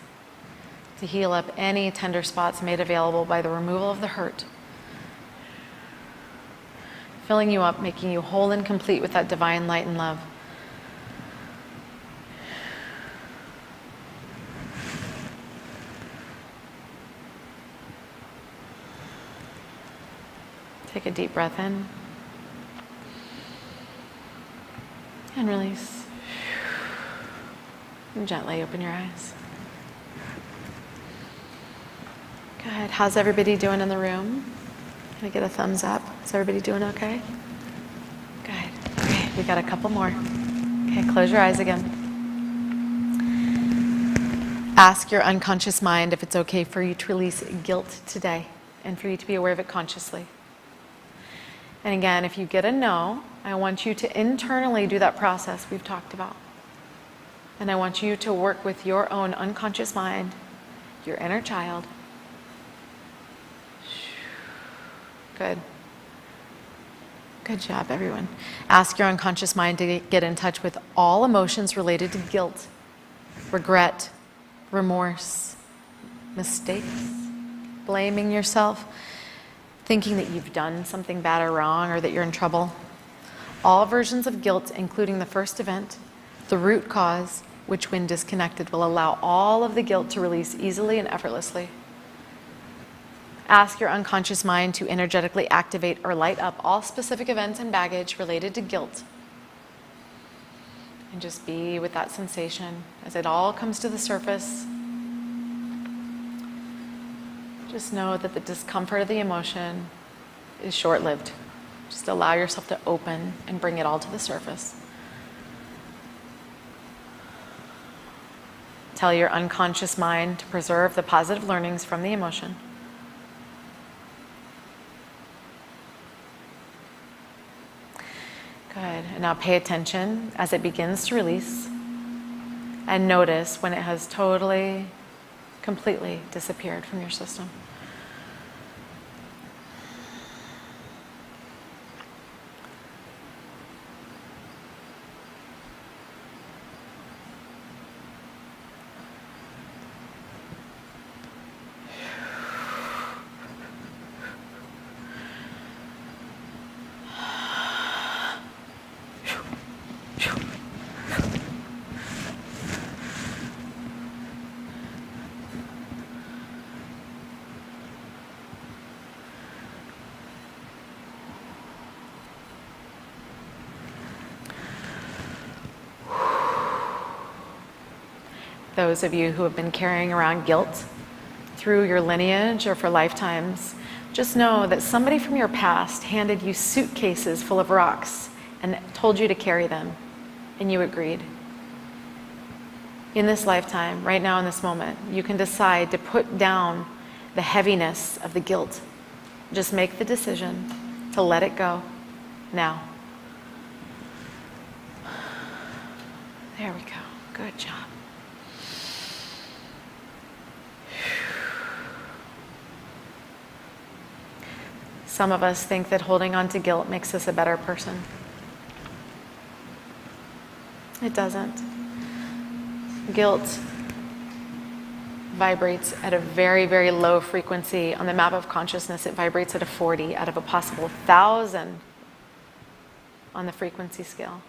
to heal up any tender spots made available by the removal of the hurt, filling you up, making you whole and complete with that divine light and love. Take a deep breath in and release. And gently open your eyes. Good. How's everybody doing in the room? Can I get a thumbs up? Is everybody doing okay? Good. Okay, we got a couple more. Okay, close your eyes again. Ask your unconscious mind if it's okay for you to release guilt today and for you to be aware of it consciously. And again, if you get a no, I want you to internally do that process we've talked about. And I want you to work with your own unconscious mind, your inner child. Good. Good job, everyone. Ask your unconscious mind to get in touch with all emotions related to guilt, regret, remorse, mistakes, blaming yourself, thinking that you've done something bad or wrong or that you're in trouble. All versions of guilt, including the first event, the root cause, which when disconnected will allow all of the guilt to release easily and effortlessly. Ask your unconscious mind to energetically activate or light up all specific events and baggage related to guilt. And just be with that sensation as it all comes to the surface. Just know that the discomfort of the emotion is short-lived. Just allow yourself to open and bring it all to the surface. Tell your unconscious mind to preserve the positive learnings from the emotion. Good. And now pay attention as it begins to release. And notice when it has totally, completely disappeared from your system. Those of you who have been carrying around guilt through your lineage or for lifetimes, just know that somebody from your past handed you suitcases full of rocks and told you to carry them, and you agreed. In this lifetime, right now in this moment, you can decide to put down the heaviness of the guilt. Just make the decision to let it go now. There we go. Good job. Some of us think that holding on to guilt makes us a better person. It doesn't. Guilt vibrates at a very, very low frequency. On the map of consciousness, it vibrates at a 40 out of a possible 1,000 on the frequency scale.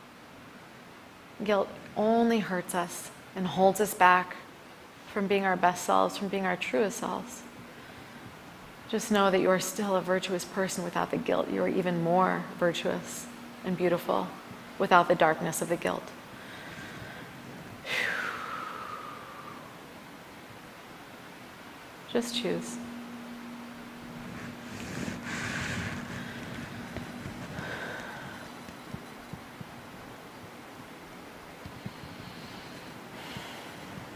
Guilt only hurts us and holds us back from being our best selves, from being our truest selves. Just know that you are still a virtuous person without the guilt. You are even more virtuous and beautiful without the darkness of the guilt. Just choose.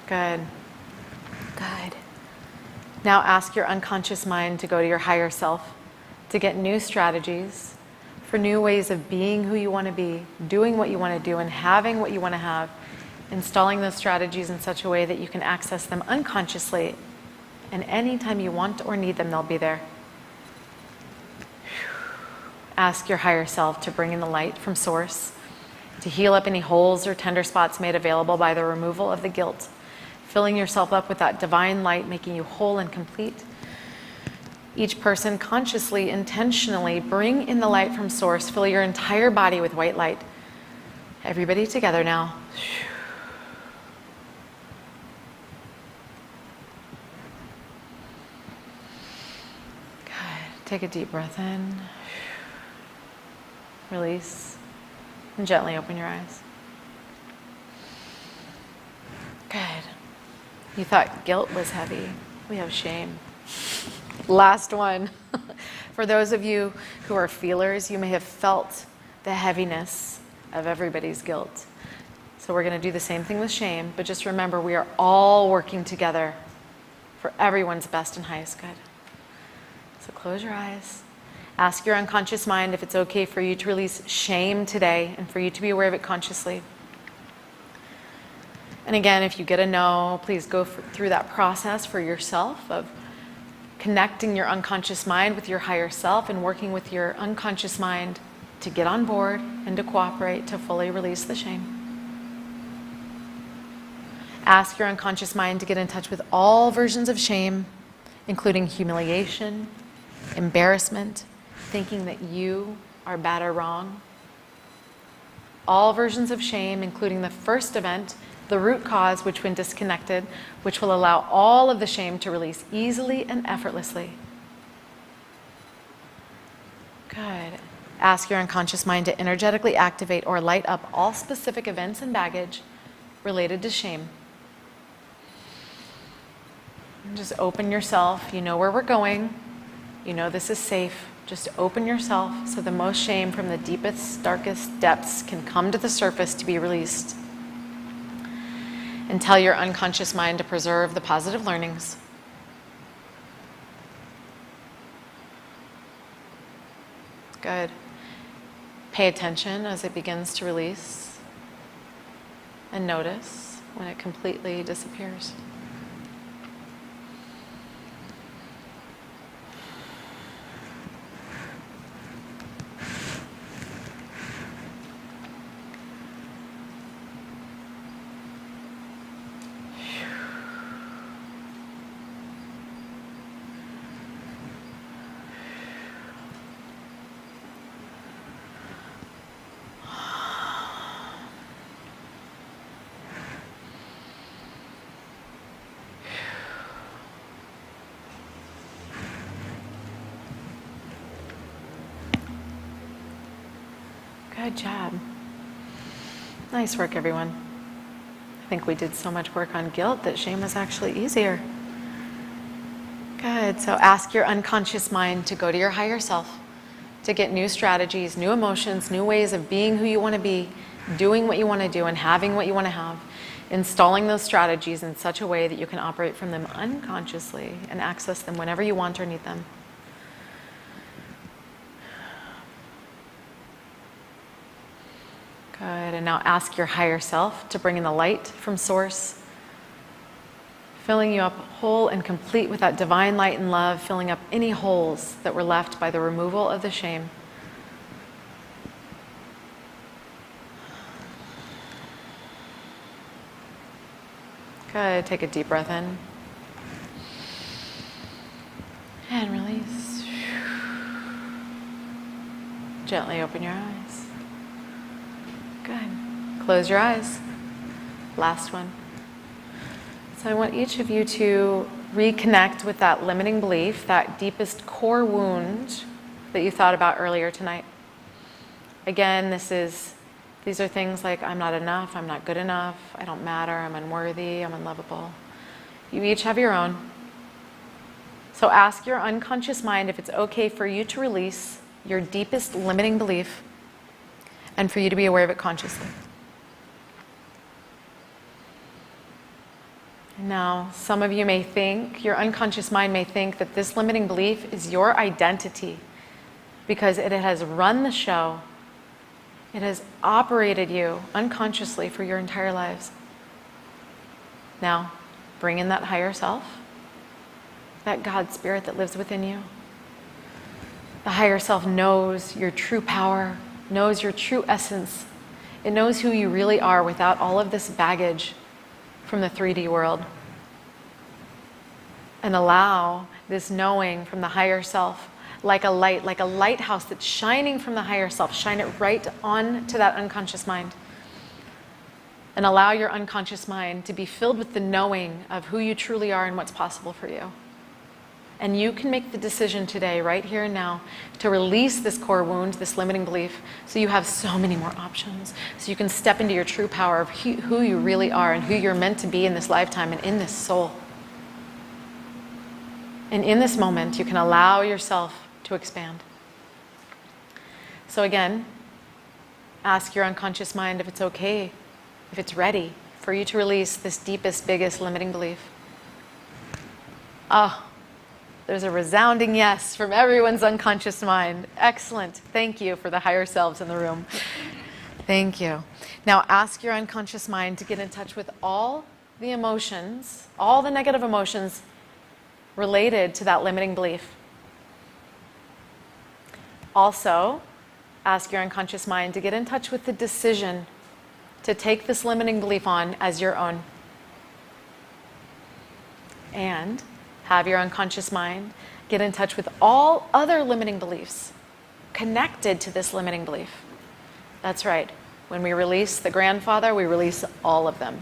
Good. Good. Now ask your unconscious mind to go to your higher self to get new strategies for new ways of being who you want to be, doing what you want to do, and having what you want to have, installing those strategies in such a way that you can access them unconsciously, and anytime you want or need them, they'll be there. Ask your higher self to bring in the light from source, to heal up any holes or tender spots made available by the removal of the guilt, filling yourself up with that divine light, making you whole and complete. Each person consciously, intentionally bring in the light from source, fill your entire body with white light. Everybody together now. Good. Take a deep breath in. Release. And gently open your eyes. Good. You thought guilt was heavy. We have shame. Last one. For those of you who are feelers, you may have felt the heaviness of everybody's guilt. So we're going to do the same thing with shame, but just remember we are all working together for everyone's best and highest good. So close your eyes. Ask your unconscious mind if it's okay for you to release shame today and for you to be aware of it consciously. And again, if you get a no, please go through that process for yourself of connecting your unconscious mind with your higher self and working with your unconscious mind to get on board and to cooperate to fully release the shame. Ask your unconscious mind to get in touch with all versions of shame, including humiliation, embarrassment, thinking that you are bad or wrong. All versions of shame, including the first event, the root cause, which when disconnected, which will allow all of the shame to release easily and effortlessly. Good. Ask your unconscious mind to energetically activate or light up all specific events and baggage related to shame. And just open yourself. You know where we're going. You know this is safe. Just open yourself so the most shame from the deepest, darkest depths can come to the surface to be released. And tell your unconscious mind to preserve the positive learnings. Good. Pay attention as it begins to release. And notice when it completely disappears. Good job. Nice work, everyone. I think we did so much work on guilt that shame was actually easier. Good. So ask your unconscious mind to go to your higher self, to get new strategies, new emotions, new ways of being who you want to be, doing what you want to do, and having what you want to have. Installing those strategies in such a way that you can operate from them unconsciously and access them whenever you want or need them. Good, and now ask your higher self to bring in the light from source, filling you up whole and complete with that divine light and love, filling up any holes that were left by the removal of the shame. Good, take a deep breath in. And release. Gently open your eyes. Good. Close your eyes. Last one. So I want each of you to reconnect with that limiting belief, that deepest core wound that you thought about earlier tonight. Again, these are things like I'm not enough, I'm not good enough, I don't matter, I'm unworthy, I'm unlovable. You each have your own. So ask your unconscious mind if it's okay for you to release your deepest limiting belief and for you to be aware of it consciously. Now, some of you may think, your unconscious mind may think that this limiting belief is your identity because it has run the show. It has operated you unconsciously for your entire lives. Now, bring in that higher self, that God spirit that lives within you. The higher self knows your true power, knows your true essence. It knows who you really are without all of this baggage from the 3D world. And allow this knowing from the higher self, like a light, like a lighthouse that's shining from the higher self, shine it right on to that unconscious mind. And allow your unconscious mind to be filled with the knowing of who you truly are and what's possible for you. And you can make the decision today, right here and now, to release this core wound, this limiting belief, so you have so many more options. So you can step into your true power of who you really are and who you're meant to be in this lifetime and in this soul. And in this moment, you can allow yourself to expand. So again, ask your unconscious mind if it's okay, if it's ready for you to release this deepest, biggest limiting belief. Oh, there's a resounding yes from everyone's unconscious mind. Excellent. Thank you for the higher selves in the room. Thank you. Now ask your unconscious mind to get in touch with all the emotions, all the negative emotions related to that limiting belief. Also, ask your unconscious mind to get in touch with the decision to take this limiting belief on as your own. And have your unconscious mind get in touch with all other limiting beliefs connected to this limiting belief. That's right. When we release the grandfather, we release all of them.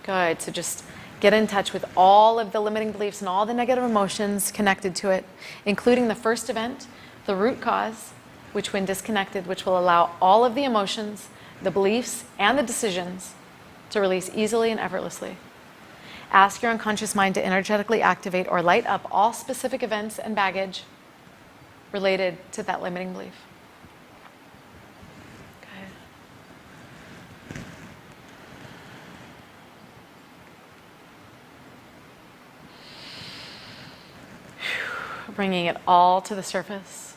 Good. So just get in touch with all of the limiting beliefs and all the negative emotions connected to it, including the first event, the root cause, which when disconnected, which will allow all of the emotions, the beliefs, and the decisions to release easily and effortlessly. Ask your unconscious mind to energetically activate or light up all specific events and baggage related to that limiting belief? Bringing it all to the surface.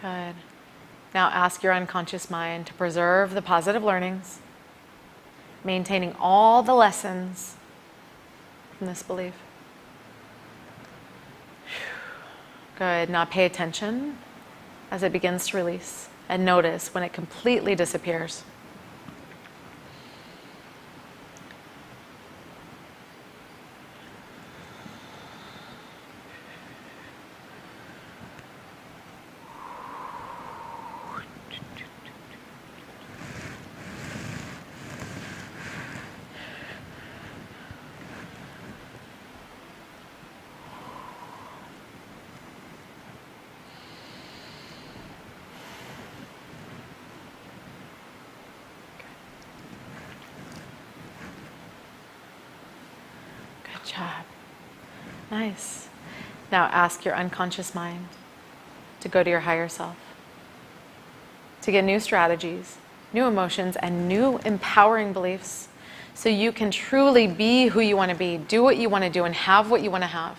Good. Now ask your unconscious mind to preserve the positive learnings, maintaining all the lessons from this belief. Good. Now pay attention as it begins to release, and notice when it completely disappears. Good job. Nice. Now ask your unconscious mind to go to your higher self, to get new strategies, new emotions, and new empowering beliefs so you can truly be who you want to be, do what you want to do, and have what you want to have.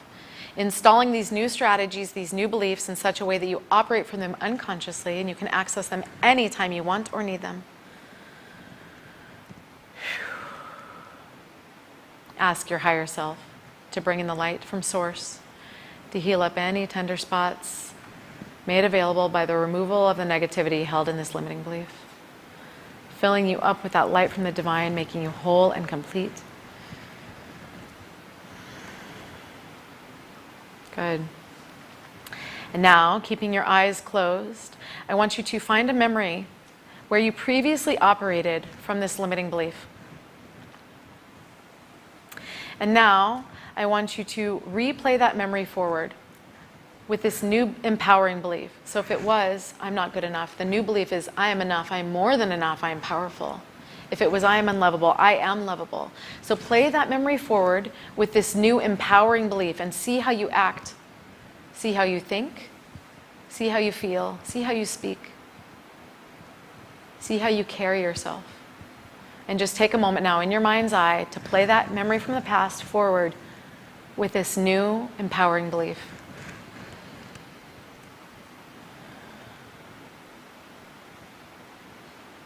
Installing these new strategies, these new beliefs in such a way that you operate from them unconsciously and you can access them anytime you want or need them. Ask your higher self to bring in the light from source, to heal up any tender spots made available by the removal of the negativity held in this limiting belief, filling you up with that light from the divine, making you whole and complete. Good. And now, keeping your eyes closed, I want you to find a memory where you previously operated from this limiting belief. And now, I want you to replay that memory forward with this new empowering belief. So if it was, I'm not good enough, the new belief is, I am enough, I am more than enough, I am powerful. If it was, I am unlovable, I am lovable. So play that memory forward with this new empowering belief and see how you act. See how you think. See how you feel. See how you speak. See how you carry yourself. And just take a moment now in your mind's eye to play that memory from the past forward with this new empowering belief.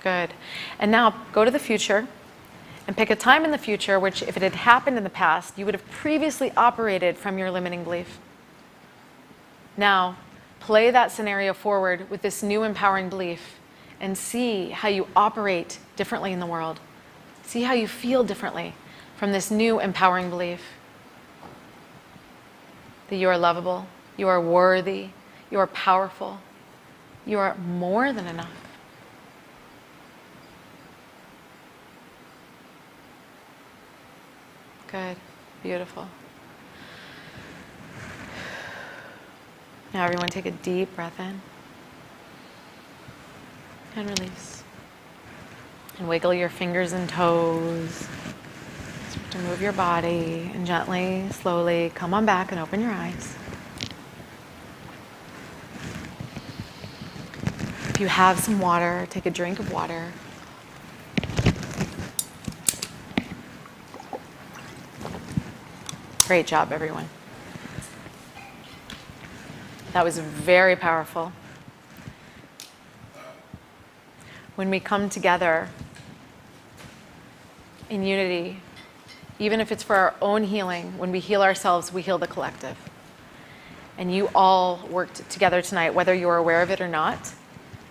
Good. And now go to the future and pick a time in the future which, if it had happened in the past, you would have previously operated from your limiting belief. Now, play that scenario forward with this new empowering belief and see how you operate differently in the world. See how you feel differently from this new empowering belief. That you are lovable, you are worthy, you are powerful, you are more than enough. Good. Beautiful. Now everyone take a deep breath in and release. And wiggle your fingers and toes. Start to move your body and gently, slowly come on back and open your eyes. If you have some water, take a drink of water. Great job, everyone. That was very powerful. When we come together in unity, even if it's for our own healing, when we heal ourselves, we heal the collective. And you all worked together tonight, whether you're aware of it or not.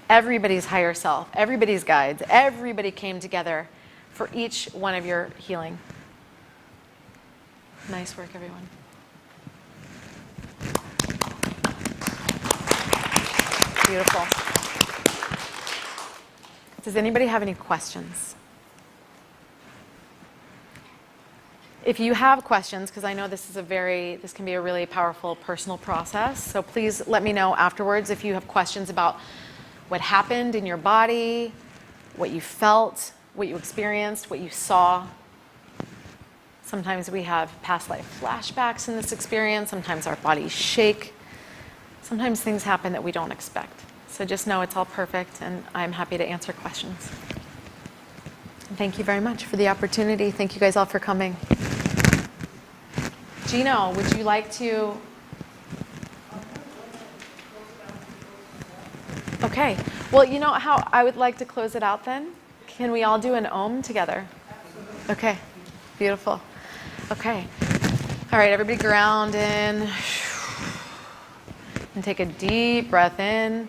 Everybody's higher self, everybody's guides, everybody came together for each one of your healing. Nice work, everyone. Beautiful. Does anybody have any questions? If you have questions, because I know this can be a really powerful personal process, so please let me know afterwards if you have questions about what happened in your body, what you felt, what you experienced, what you saw. Sometimes we have past life flashbacks in this experience. Sometimes our bodies shake. Sometimes things happen that we don't expect. So just know it's all perfect, and I'm happy to answer questions. And thank you very much for the opportunity. Thank you guys all for coming. Gino, would you like to? Okay. Well, you know how I would like to close it out then? Can we all do an Om together? Okay. Beautiful. Okay. All right, everybody ground in. And take a deep breath in.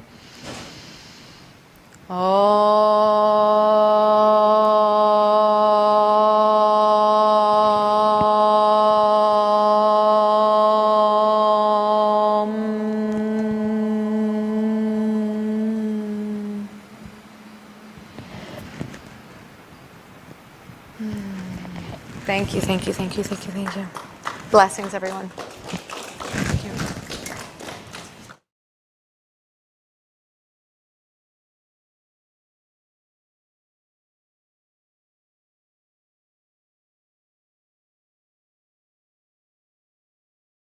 Thank you, thank you, thank you, thank you, thank you. Blessings, everyone.